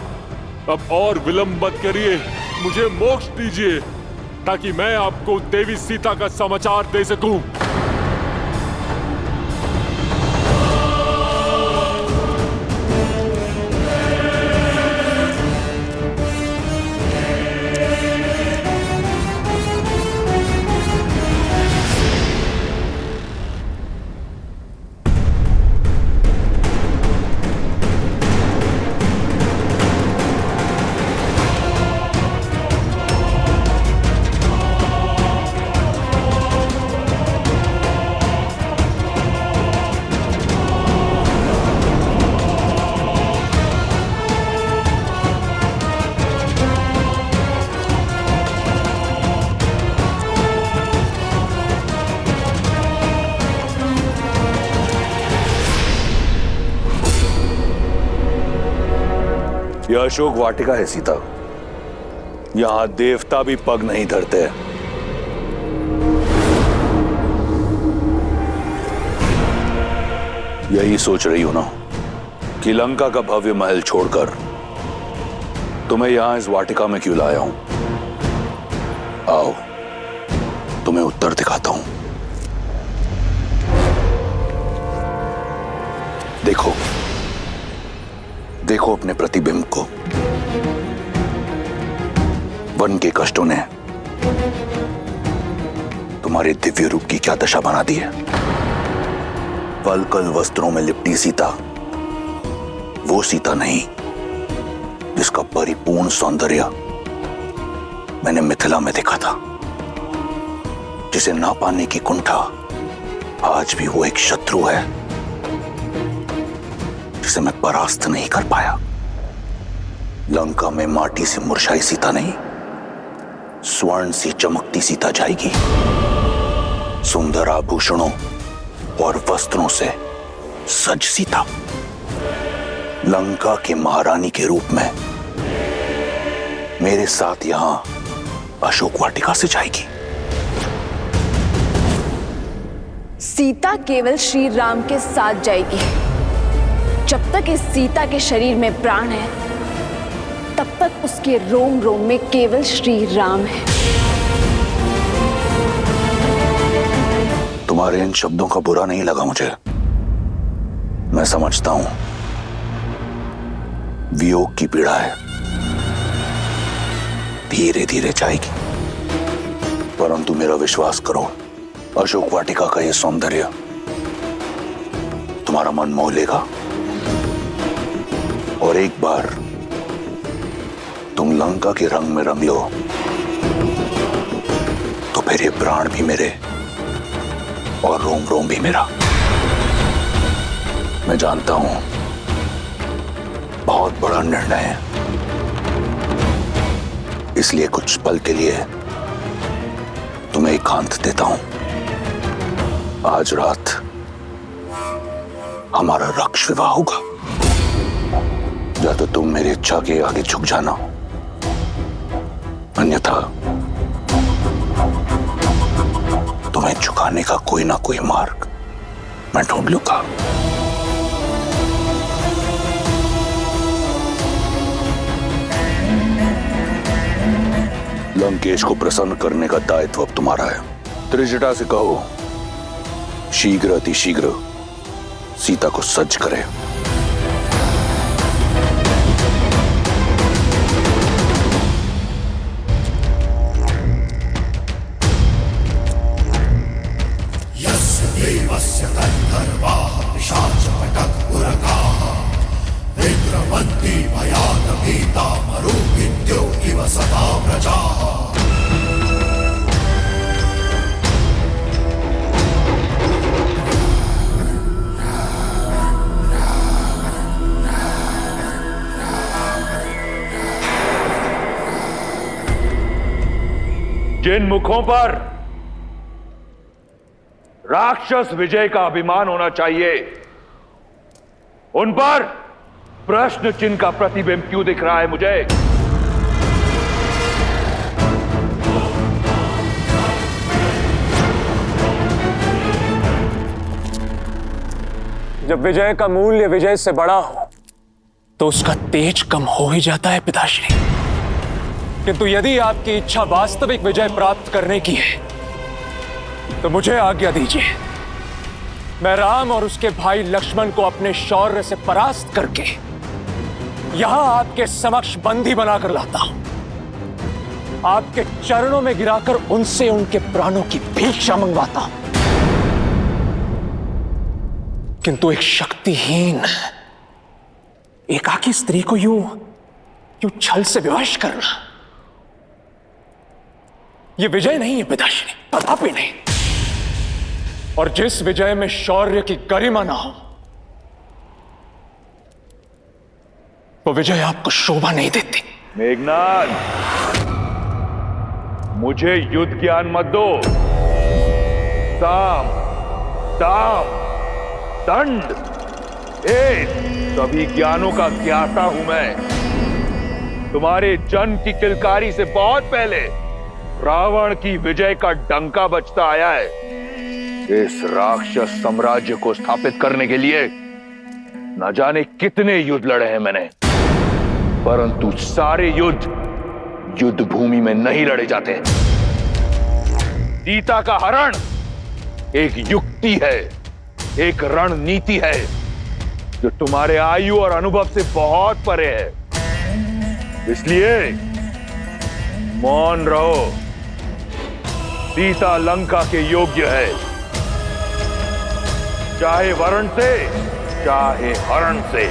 अब और विलंब मत करिए, मुझे मोक्ष दीजिए, ताकि मैं आपको देवी सीता का समाचार दे सकूं। यह अशोक वाटिका है सीता। यहां देवता भी पग नहीं धरते। यही सोच रही हो ना कि लंका का भव्य महल छोड़कर तुम्हें यहां इस वाटिका में क्यों लाया हूं? आओ, तुम्हें उत्तर दिखाता हूं। देखो, देखो अपने प्रतिबिंब को। वन के कष्टों ने तुम्हारे दिव्य रूप की क्या दशा बना दी है। वल्कल वस्त्रों में लिपटी सीता वो सीता नहीं जिसका परिपूर्ण सौंदर्य मैंने मिथिला में देखा था, जिसे ना पाने की कुंठा आज भी वो एक शत्रु है जिसे मैं परास्त नहीं कर पाया। लंका में माटी से मुरझाई सीता नहीं, स्वर्ण सी चमकती सीता जाएगी। सुंदर आभूषणों और वस्त्रों से सज सीता लंका के महारानी के रूप में मेरे साथ यहां अशोक वाटिका से जाएगी। सीता केवल श्री राम के साथ जाएगी। जब तक इस सीता के शरीर में प्राण है, तब तक उसके रोम रोम में केवल श्री राम है। तुम्हारे इन शब्दों का बुरा नहीं लगा मुझे। मैं समझता हूं वियोग की पीड़ा है, धीरे धीरे जाएगी। परंतु मेरा विश्वास करो, अशोक वाटिका का यह सौंदर्य तुम्हारा मन मोह लेगा और एक बार तुम लंका के रंग में रंग लो तो फिर ये प्राण भी मेरे और रोम रोम भी मेरा। मैं जानता हूं बहुत बड़ा निर्णय है, इसलिए कुछ पल के लिए तुम्हें एकांत देता हूं। आज रात हमारा रक्ष विवाह होगा। या तो तुम मेरी इच्छा के आगे झुक जाना, अन्यथा तुम्हें झुकाने का कोई ना कोई मार्ग मैं ढूंढ लूंगा। लंकेश को प्रसन्न करने का दायित्व अब तुम्हारा है। त्रिजटा से कहो शीघ्र अतिशीघ्र सीता को सज्ज करे। जिन मुखों पर राक्षस विजय का अभिमान होना चाहिए, उन पर प्रश्न चिन्ह का प्रतिबिंब क्यों दिख रहा है मुझे? जब विजय का मूल्य विजय से बड़ा हो तो उसका तेज कम हो ही जाता है पिताश्री। किंतु यदि आपकी इच्छा वास्तविक विजय प्राप्त करने की है तो मुझे आज्ञा दीजिए। मैं राम और उसके भाई लक्ष्मण को अपने शौर्य से परास्त करके यहां आपके समक्ष बंदी बनाकर लाता हूं। आपके चरणों में गिराकर उनसे उनके प्राणों की भिक्षा मंगवाता हूं। किंतु एक शक्तिहीन एकाकी स्त्री को यूं छल से विवश करना, यह विजय नहीं है पिताश्री, कदापि नहीं। और जिस विजय में शौर्य की गरिमा ना हो, वो विजय आपको शोभा नहीं देती। मेघनाद, मुझे युद्ध ज्ञान मत दो। साम, दाम, दंड, सभी ज्ञानों का ज्ञाता हूं मैं। तुम्हारे जन्म की किलकारी से बहुत पहले रावण की विजय का डंका बजता आया है। इस राक्षस साम्राज्य को स्थापित करने के लिए न जाने कितने युद्ध लड़े हैं मैंने, परंतु सारे युद्ध युद्ध भूमि में नहीं लड़े जाते। सीता का हरण एक युक्ति है, एक रणनीति है जो तुम्हारे आयु और अनुभव से बहुत परे है। इसलिए मौन रहो। सीता लंका के योग्य है, चाहे वरण से चाहे हरण से।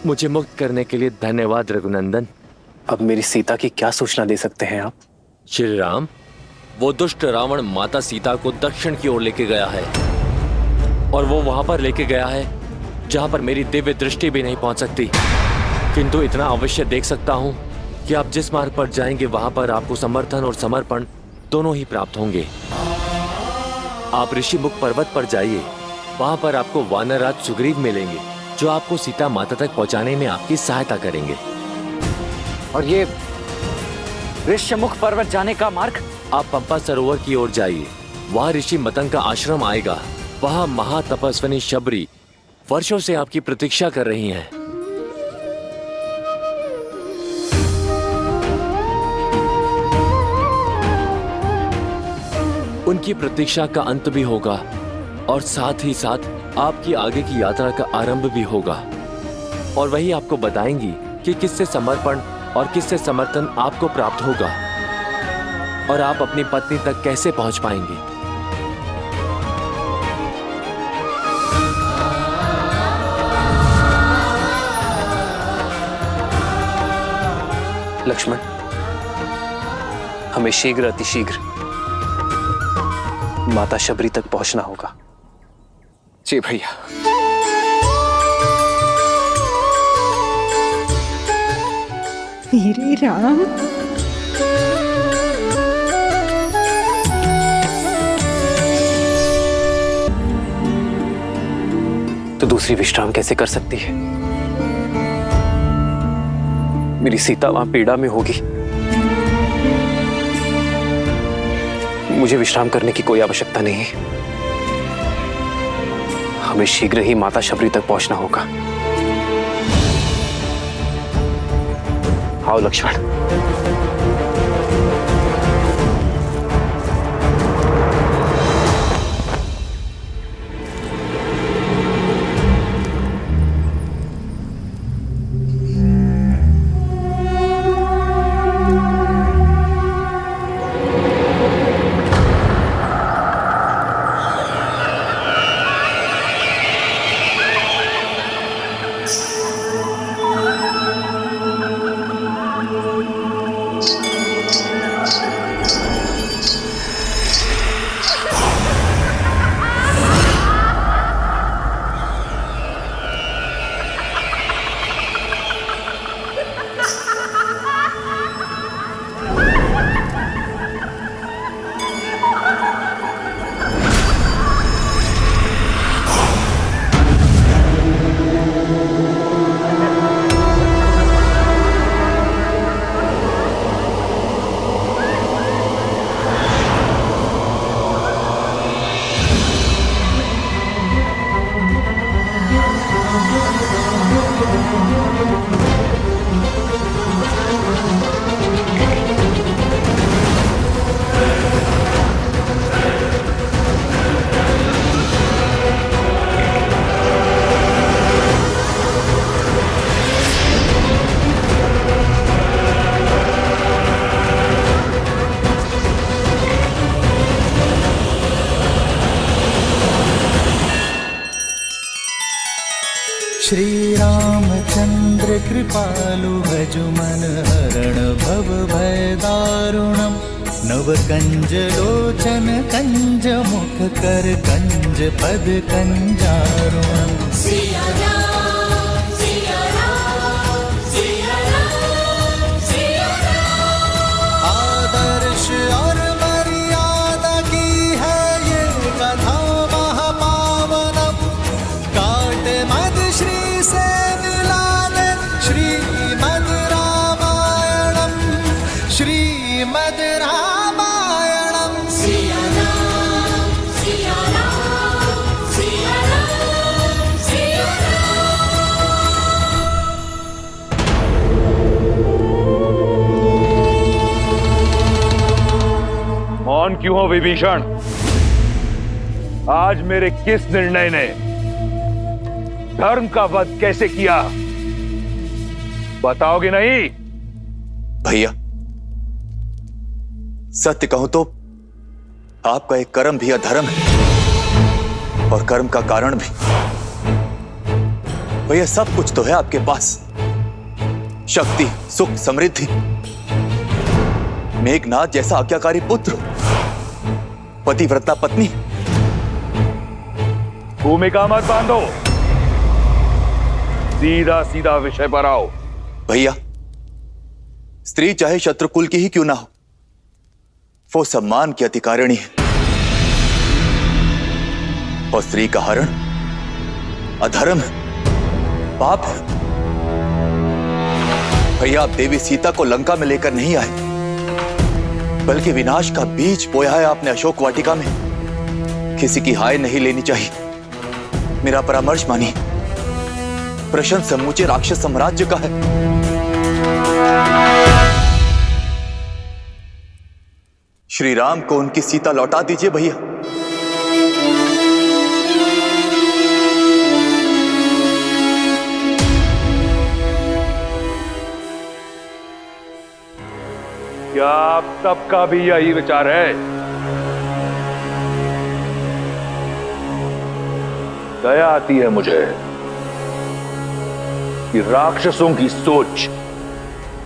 मुझे मुक्त करने के लिए धन्यवाद रघुनंदन। अब मेरी सीता की क्या सूचना दे सकते हैं आप? श्री राम, वो दुष्ट रावण माता सीता को दक्षिण की ओर लेके गया है और वो वहां पर लेके गया है जहां पर मेरी दिव्य दृष्टि भी नहीं पहुंच सकती। किंतु इतना अवश्य देख सकता हूं कि आप जिस मार्ग पर जाएंगे वहां पर आपको समर्थन और समर्पण दोनों ही प्राप्त होंगे। आप ऋषिमुख पर्वत पर जाइए, वहां पर आपको वानरराज सुग्रीव मिलेंगे जो आपको सीता माता तक पहुंचाने में आपकी सहायता करेंगे। और ये ऋषिमुख पर्वत जाने का मार्ग? आप पंपा सरोवर की ओर जाइए, वहां ऋषि मतंग का आश्रम आएगा। वहां महातपस्विनी शबरी वर्षों से आपकी प्रतीक्षा कर रही हैं। उनकी प्रतीक्षा का अंत भी होगा और साथ ही साथ आपकी आगे की यात्रा का आरंभ भी होगा। और वही आपको बताएंगी कि किससे समर्पण और किससे समर्थन आपको प्राप्त होगा और आप अपनी पत्नी तक कैसे पहुंच पाएंगे। लक्ष्मण, हमें शीघ्र अतिशीघ्र माता शबरी तक पहुंचना होगा। जी भैया। मेरे राम, तो दूसरी विश्राम कैसे कर सकती है? मेरी सीता वहां पीड़ा में होगी। मुझे विश्राम करने की कोई आवश्यकता नहीं है। हमें शीघ्र ही माता शबरी तक पहुंचना होगा। आओ लक्ष्मण। श्री रामचंद्र कृपालु भजु मन हरण भव भय दारुणम नव कंज लोचन कंज मुख कर कंज पद कंजारुणम। सिया राम, सिया राम, सिया राम, सिया मद श्री से मिला दे श्रीमद् रामायणम श्रीमद् रामायणम। सिया राम सिया राम सिया राम सिया मौन क्यों हो विभीषण? आज मेरे किस निर्णय ने धर्म का वध कैसे किया, बताओगे नहीं? भैया, सत्य कहूं तो आपका एक कर्म भी अधर्म है और कर्म का कारण भी। भैया, सब कुछ तो है आपके पास, शक्ति, सुख, समृद्धि, मेघनाथ जैसा आज्ञाकारी पुत्र, पतिव्रता पत्नी। भूमिका मत बांधो, सीधा सीधा विषय पर आओ। भैया, स्त्री चाहे शत्रुकुल की ही क्यों ना हो, वो सम्मान की अधिकारिणी है और स्त्री का हरण अधर्म है, पाप है। भैया, आप देवी सीता को लंका में लेकर नहीं आए, बल्कि विनाश का बीज बोया है आपने अशोक वाटिका में। किसी की हाय नहीं लेनी चाहिए, मेरा परामर्श मानिए। प्रश्न समूचे राक्षस साम्राज्य का है। श्री राम को उनकी सीता लौटा दीजिए भैया। क्या आप सबका भी यही विचार है? दया आती है मुझे कि राक्षसों की सोच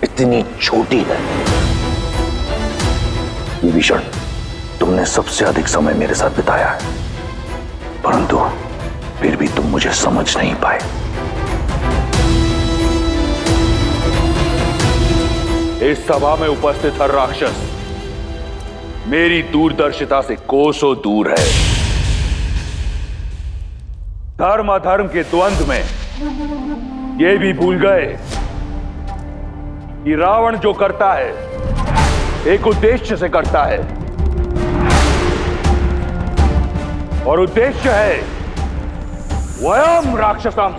इतनी छोटी है। विभीषण, तुमने सबसे अधिक समय मेरे साथ बिताया है, परंतु फिर भी तुम मुझे समझ नहीं पाए। इस सभा में उपस्थित हर राक्षस मेरी दूरदर्शिता से कोसों दूर है। धर्म अधर्म के द्वंद्व में ये भी भूल गए कि रावण जो करता है एक उद्देश्य से करता है, और उद्देश्य है वयम राक्षसम,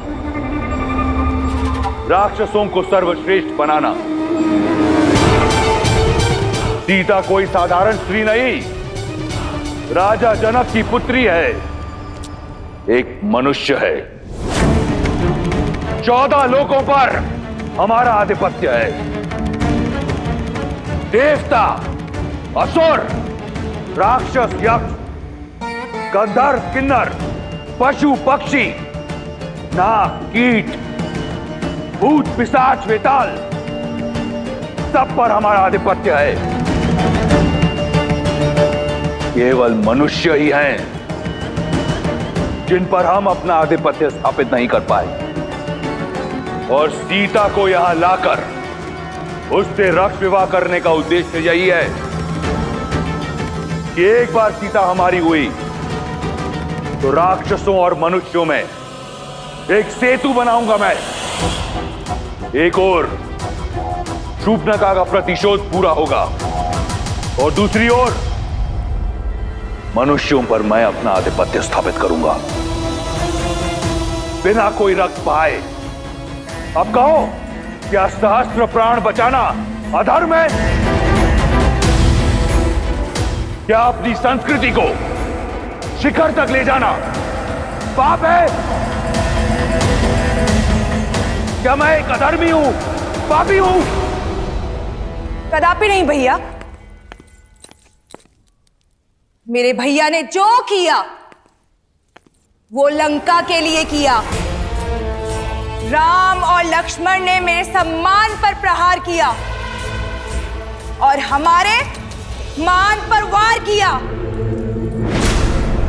राक्षसों को सर्वश्रेष्ठ बनाना। सीता कोई साधारण स्त्री नहीं, राजा जनक की पुत्री है, एक मनुष्य है। 14 लोकों पर हमारा आधिपत्य है। देवता, असुर, राक्षस, यक्ष, गंधर्व, किन्नर, पशु, पक्षी, नाग, कीट, भूत, पिशाच, वेताल, सब पर हमारा आधिपत्य है। केवल मनुष्य ही हैं जिन पर हम अपना आधिपत्य स्थापित नहीं कर पाए, और सीता को यहां लाकर उससे रक्त विवाह करने का उद्देश्य यही है कि एक बार सीता हमारी हुई तो राक्षसों और मनुष्यों में एक सेतु बनाऊंगा मैं। एक और शूर्पणखा का प्रतिशोध पूरा होगा, और दूसरी ओर मनुष्यों पर मैं अपना आधिपत्य स्थापित करूंगा बिना कोई रक्त पाए। अब कहो, क्या सहस्त्र प्राण बचाना अधर्म है? क्या अपनी संस्कृति को शिखर तक ले जाना पाप है? क्या मैं एक अधर्मी हूं, पापी हूं? कदापि नहीं भैया। मेरे भैया ने जो किया वो लंका के लिए किया। राम और लक्ष्मण ने मेरे सम्मान पर प्रहार किया और हमारे मान पर वार किया।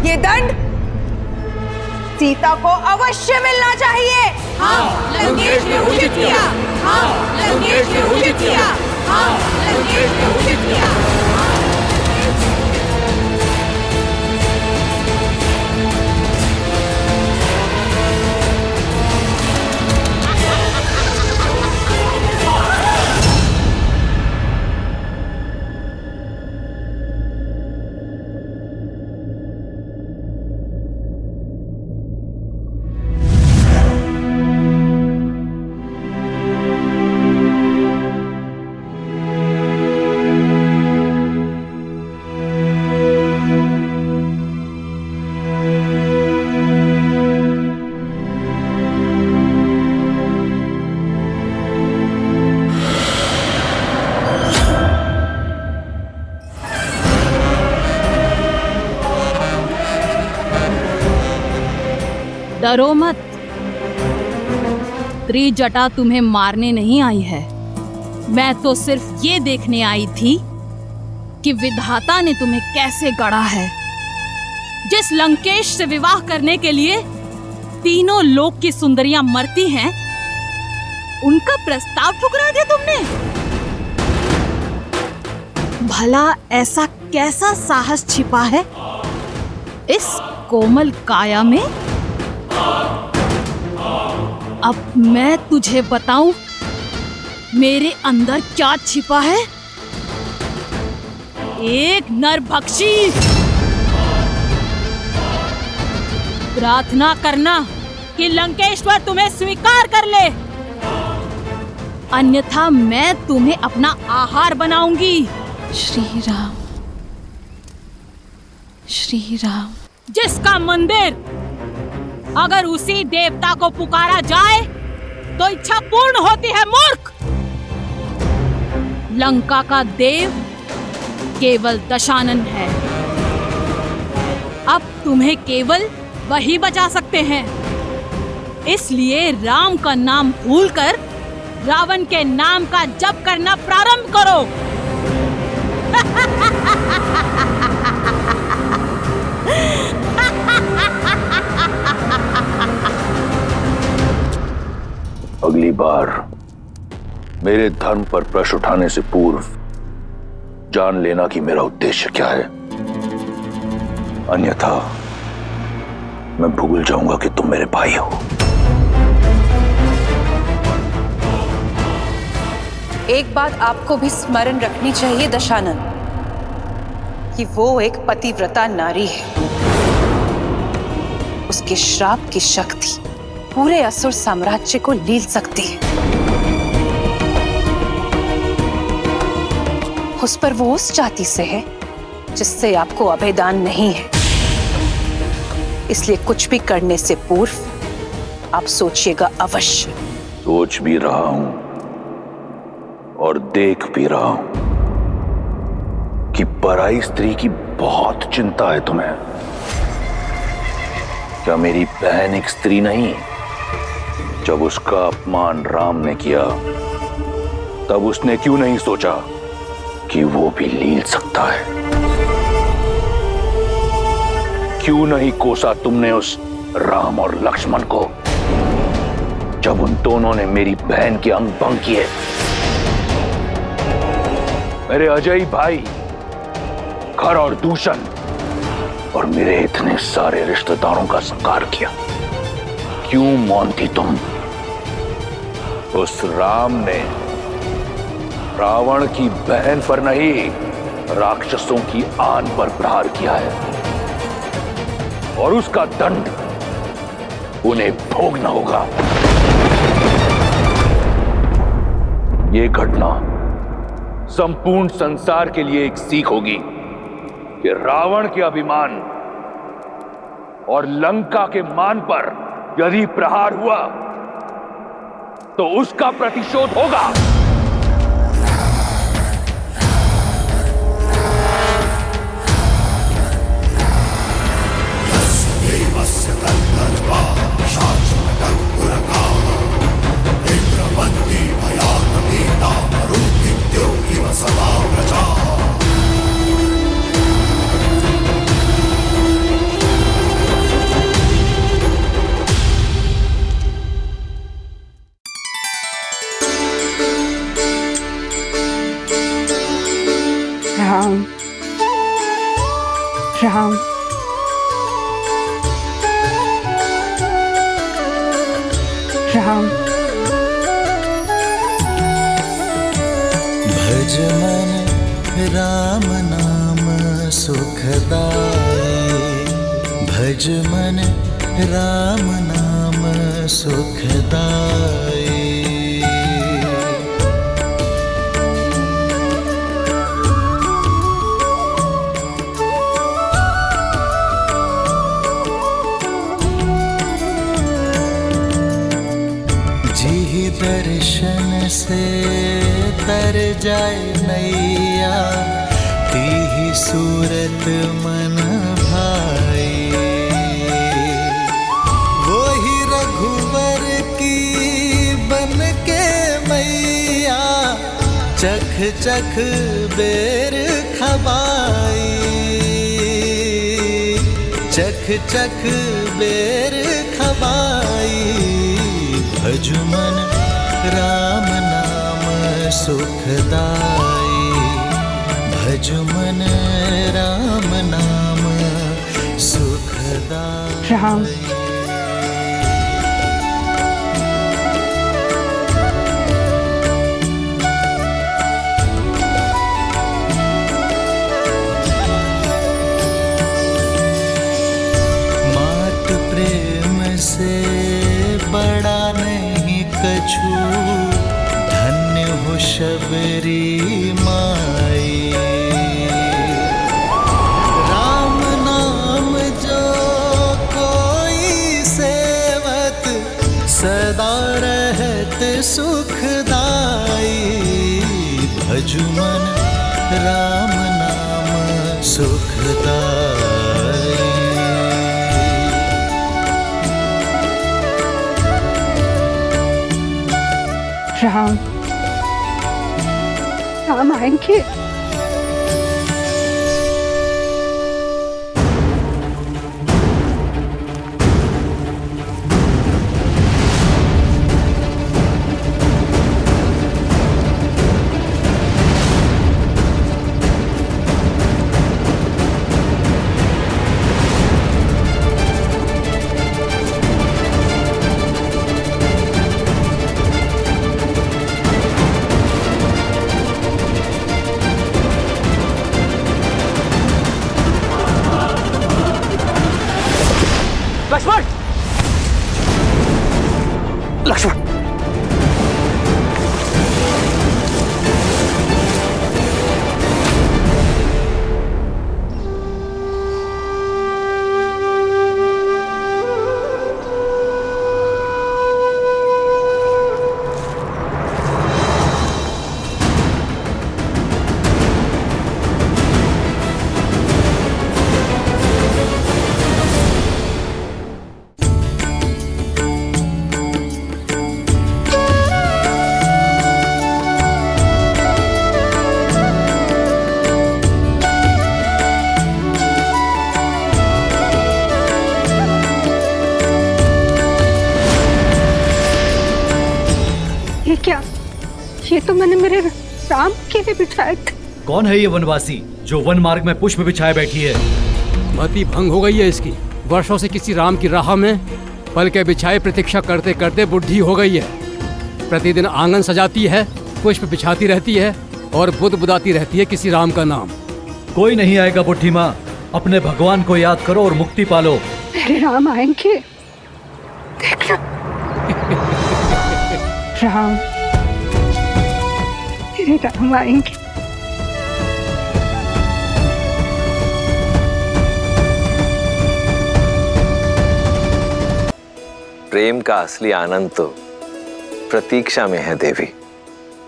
ये दंड सीता को अवश्य मिलना चाहिए। हाँ, लंकेश ने उचित किया। हाँ, लंकेश ने उचित किया। हाँ, लंकेश ने उचित किया। डरो मत, त्रिजटा तुम्हें मारने नहीं आई है। मैं तो सिर्फ ये देखने आई थी कि विधाता ने तुम्हें कैसे गढ़ा है। जिस लंकेश से विवाह करने के लिए तीनों लोक की सुंदरियां मरती हैं, उनका प्रस्ताव ठुकरा दिया तुमने। भला ऐसा कैसा साहस छिपा है इस कोमल काया में? अब मैं तुझे बताऊं मेरे अंदर क्या छिपा है। एक नरभक्षी। प्रार्थना करना कि लंकेश्वर तुम्हें स्वीकार कर ले, अन्यथा मैं तुम्हें अपना आहार बनाऊंगी। श्री राम, श्री राम। जिसका मंदिर अगर उसी देवता को पुकारा जाए तो इच्छा पूर्ण होती है मूर्ख। लंका का देव केवल दशानन है। अब तुम्हें केवल वही बचा सकते हैं। इसलिए राम का नाम भूलकर रावण के नाम का जप करना प्रारंभ करो। अगली बार मेरे धर्म पर प्रश्न उठाने से पूर्व जान लेना कि मेरा उद्देश्य क्या है, अन्यथा मैं भूल जाऊंगा कि तुम मेरे भाई हो। एक बात आपको भी स्मरण रखनी चाहिए दशानन, कि वो एक पतिव्रता नारी है। उसके श्राप की शक्ति पूरे असुर साम्राज्य को लील सकती है। उस पर वो उस जाति से है जिससे आपको अभेदान नहीं है। इसलिए कुछ भी करने से पूर्व आप सोचिएगा अवश्य। सोच भी रहा हूं और देख भी रहा हूं कि पराई स्त्री की बहुत चिंता है तुम्हें। क्या मेरी बहन एक स्त्री नहीं? जब उसका अपमान राम ने किया तब उसने क्यों नहीं सोचा कि वो भी लील सकता है? क्यों नहीं कोसा तुमने उस राम और लक्ष्मण को जब उन दोनों ने मेरी बहन के अंग भंग किए? मेरे अजय भाई खर और दूषण और मेरे इतने सारे रिश्तेदारों का संहार किया। क्यों मौन थी तुम? उस राम ने रावण की बहन पर नहीं, राक्षसों की आन पर प्रहार किया है और उसका दंड उन्हें भोगना होगा। यह घटना संपूर्ण संसार के लिए एक सीख होगी कि रावण के अभिमान और लंका के मान पर यदि प्रहार हुआ तो उसका प्रतिशोध होगा। राम, राम, राम। भज मन राम नाम सुखदाई, भज मन राम नाम सुखदाई। दर्शन से तर जाए नैया, तीही सूरत मन भाई। वो ही चख बेर खबाई, चख चख बेर खबाई, भजुमन राम नाम सुखदाई, भजुमन राम नाम सुखदाई। राम से बड़ा नहीं कछु, धन्य हो शबरी माई, राम नाम जो कोई सेवत, सदा रहत सुखदाई, भजुमन राम नाम सुखदाई। राम राम आएंगे। लक्ष्मण! लक्ष्मण! क्या? ये तो मैंने मेरे राम के लिए बिछाए थे। कौन है ये वनवासी जो वन मार्ग में पुष्प बिछाए बैठी है? मति भंग हो गई है इसकी। वर्षों से किसी राम की राह में पल के बिछाए प्रतीक्षा करते करते बुढ़ी हो गई है। प्रतिदिन आंगन सजाती है, पुष्प बिछाती रहती है और बुदाती रहती है किसी राम का नाम। कोई नहीं आएगा बुढ़ी माँ, अपने भगवान को याद करो और मुक्ति पालो। मेरे राम आएंगे, देखना। राम, मेरे राम आएंगे। प्रेम का असली आनंद तो प्रतीक्षा में है देवी।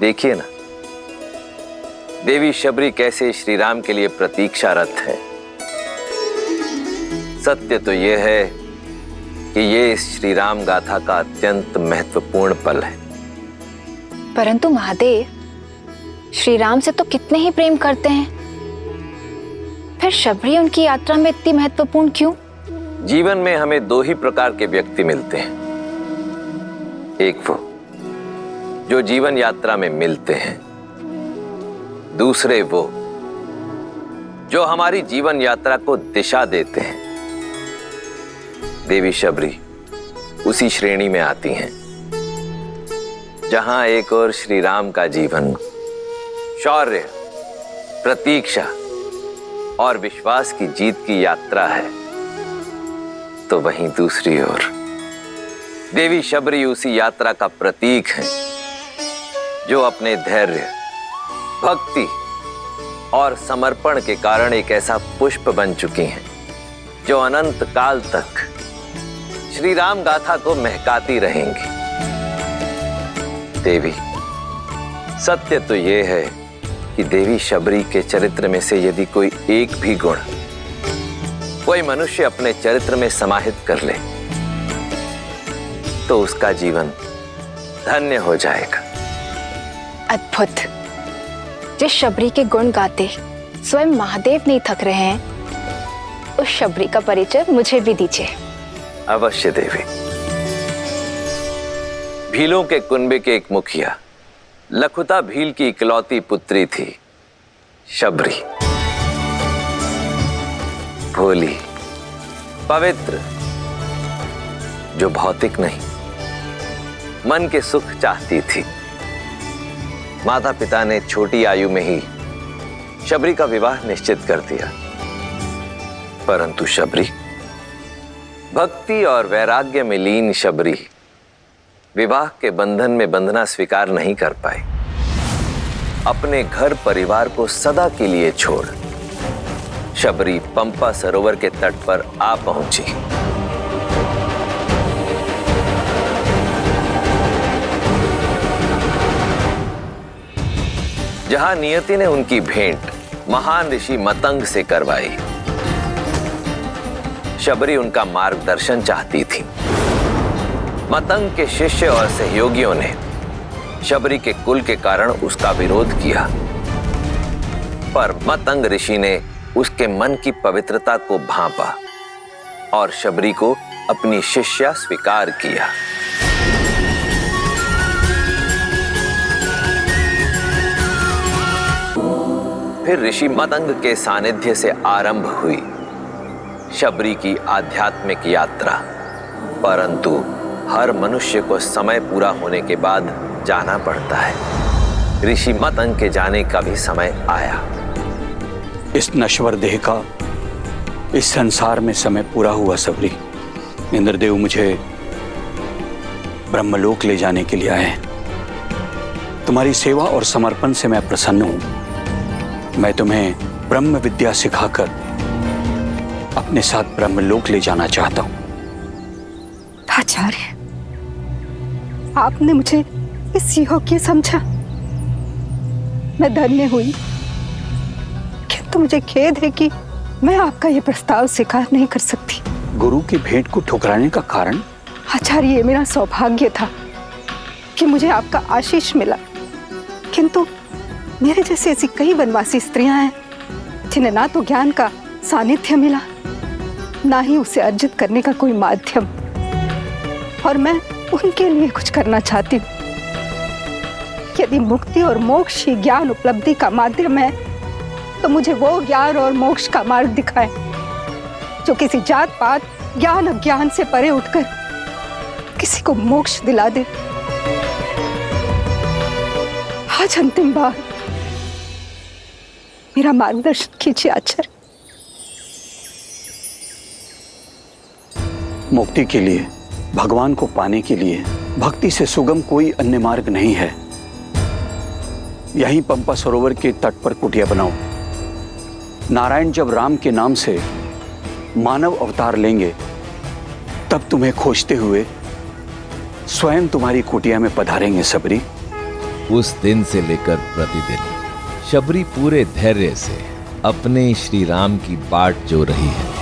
देखिए ना, देवी शबरी कैसे श्री राम के लिए प्रतीक्षारत है। सत्य तो यह है कि ये इस श्री राम गाथा का अत्यंत महत्वपूर्ण पल है। परंतु महादेव, श्री राम से तो कितने ही प्रेम करते हैं, फिर शबरी उनकी यात्रा में इतनी महत्वपूर्ण क्यों? जीवन में हमें दो ही प्रकार के व्यक्ति मिलते हैं। एक वो जो जीवन यात्रा में मिलते हैं, दूसरे वो जो हमारी जीवन यात्रा को दिशा देते हैं। देवी शबरी उसी श्रेणी में आती हैं, जहां एक और श्री राम का जीवन शौर्य, प्रतीक्षा और विश्वास की जीत की यात्रा है, तो वहीं दूसरी ओर देवी शबरी उसी यात्रा का प्रतीक है जो अपने धैर्य, भक्ति और समर्पण के कारण एक ऐसा पुष्प बन चुकी हैं जो अनंत काल तक श्री राम गाथा को महकाती रहेंगी। देवी, सत्य तो यह है कि देवी शबरी के चरित्र में से यदि कोई एक भी गुण कोई मनुष्य अपने चरित्र में समाहित कर ले तो उसका जीवन धन्य हो जाएगा। अद्भुत। जिस शबरी के गुण गाते स्वयं महादेव नहीं थक रहे हैं, उस शबरी का परिचय मुझे भी दीजिए। अवश्य देवी। भीलों के कुनबे के एक मुखिया लखुता भील की इकलौती पुत्री थी शबरी। भोली, पवित्र, जो भौतिक नहीं मन के सुख चाहती थी। माता पिता ने छोटी आयु में ही शबरी का विवाह निश्चित कर दिया, परंतु शबरी, भक्ति और वैराग्य में लीन शबरी विवाह के बंधन में बंधना स्वीकार नहीं कर पाई। अपने घर परिवार को सदा के लिए छोड़ शबरी पंपा सरोवर के तट पर आ पहुंची। जहां नियति ने उनकी भेंट महान ऋषि मतंग से करवाई। शबरी उनका मार्गदर्शन चाहती थी। मतंग के शिष्य और सहयोगियों ने शबरी के कुल के कारण उसका विरोध किया, पर मतंग ऋषि ने उसके मन की पवित्रता को भांपा और शबरी को अपनी शिष्या स्वीकार किया। फिर ऋषि मतंग के सानिध्य से आरंभ हुई शबरी की आध्यात्मिक यात्रा, परंतु हर मनुष्य को समय पूरा होने के बाद जाना पड़ता है। ऋषि मतंग के जाने का भी समय आया। इस नश्वर देह का इस संसार में समय पूरा हुआ शबरी। इंद्रदेव मुझे ब्रह्मलोक ले जाने के लिए आए हैं। तुम्हारी सेवा और समर्पण से मैं प्रसन्न हूं। मैं तुम्हें ब्रह्म विद्या सिखाकर अपने साथ ब्रह्मलोक ले जाना चाहता हूं। आचार्य, आपने मुझे इस योग्य समझा। मैं धन्य हुई, किंतु मुझे खेद है कि मैं आपका यह प्रस्ताव स्वीकार नहीं कर सकती। गुरु की भेंट को ठुकराने का कारण? आचार्य, ये मेरा सौभाग्य था कि मुझे आपका आशीष मिला, किंतु मेरे जैसे ऐसी कई वनवासी स्त्रियां हैं जिन्हें ना तो ज्ञान का सानिध्य मिला, ना ही उसे अर्जित करने का कोई माध्यम, और मैं उनके लिए कुछ करना चाहती हूँ। यदि मुक्ति और मोक्ष ही ज्ञान उपलब्धि का माध्यम है, तो मुझे वो ज्ञान और मोक्ष का मार्ग दिखाए जो किसी जात पात, ज्ञान अज्ञान से परे उठकर किसी को मोक्ष दिला दे। आज अंतिम बार मेरा मार्गदर्शन कीजिए आचार्य। मुक्ति के लिए, भगवान को पाने के लिए भक्ति से सुगम कोई अन्य मार्ग नहीं है। यहीं पंपा सरोवर के तट पर कुटिया बनाओ। नारायण जब राम के नाम से मानव अवतार लेंगे, तब तुम्हें खोजते हुए स्वयं तुम्हारी कुटिया में पधारेंगे शबरी। उस दिन से लेकर प्रतिदिन शबरी पूरे धैर्य से अपने श्री राम की बाट जो रही है।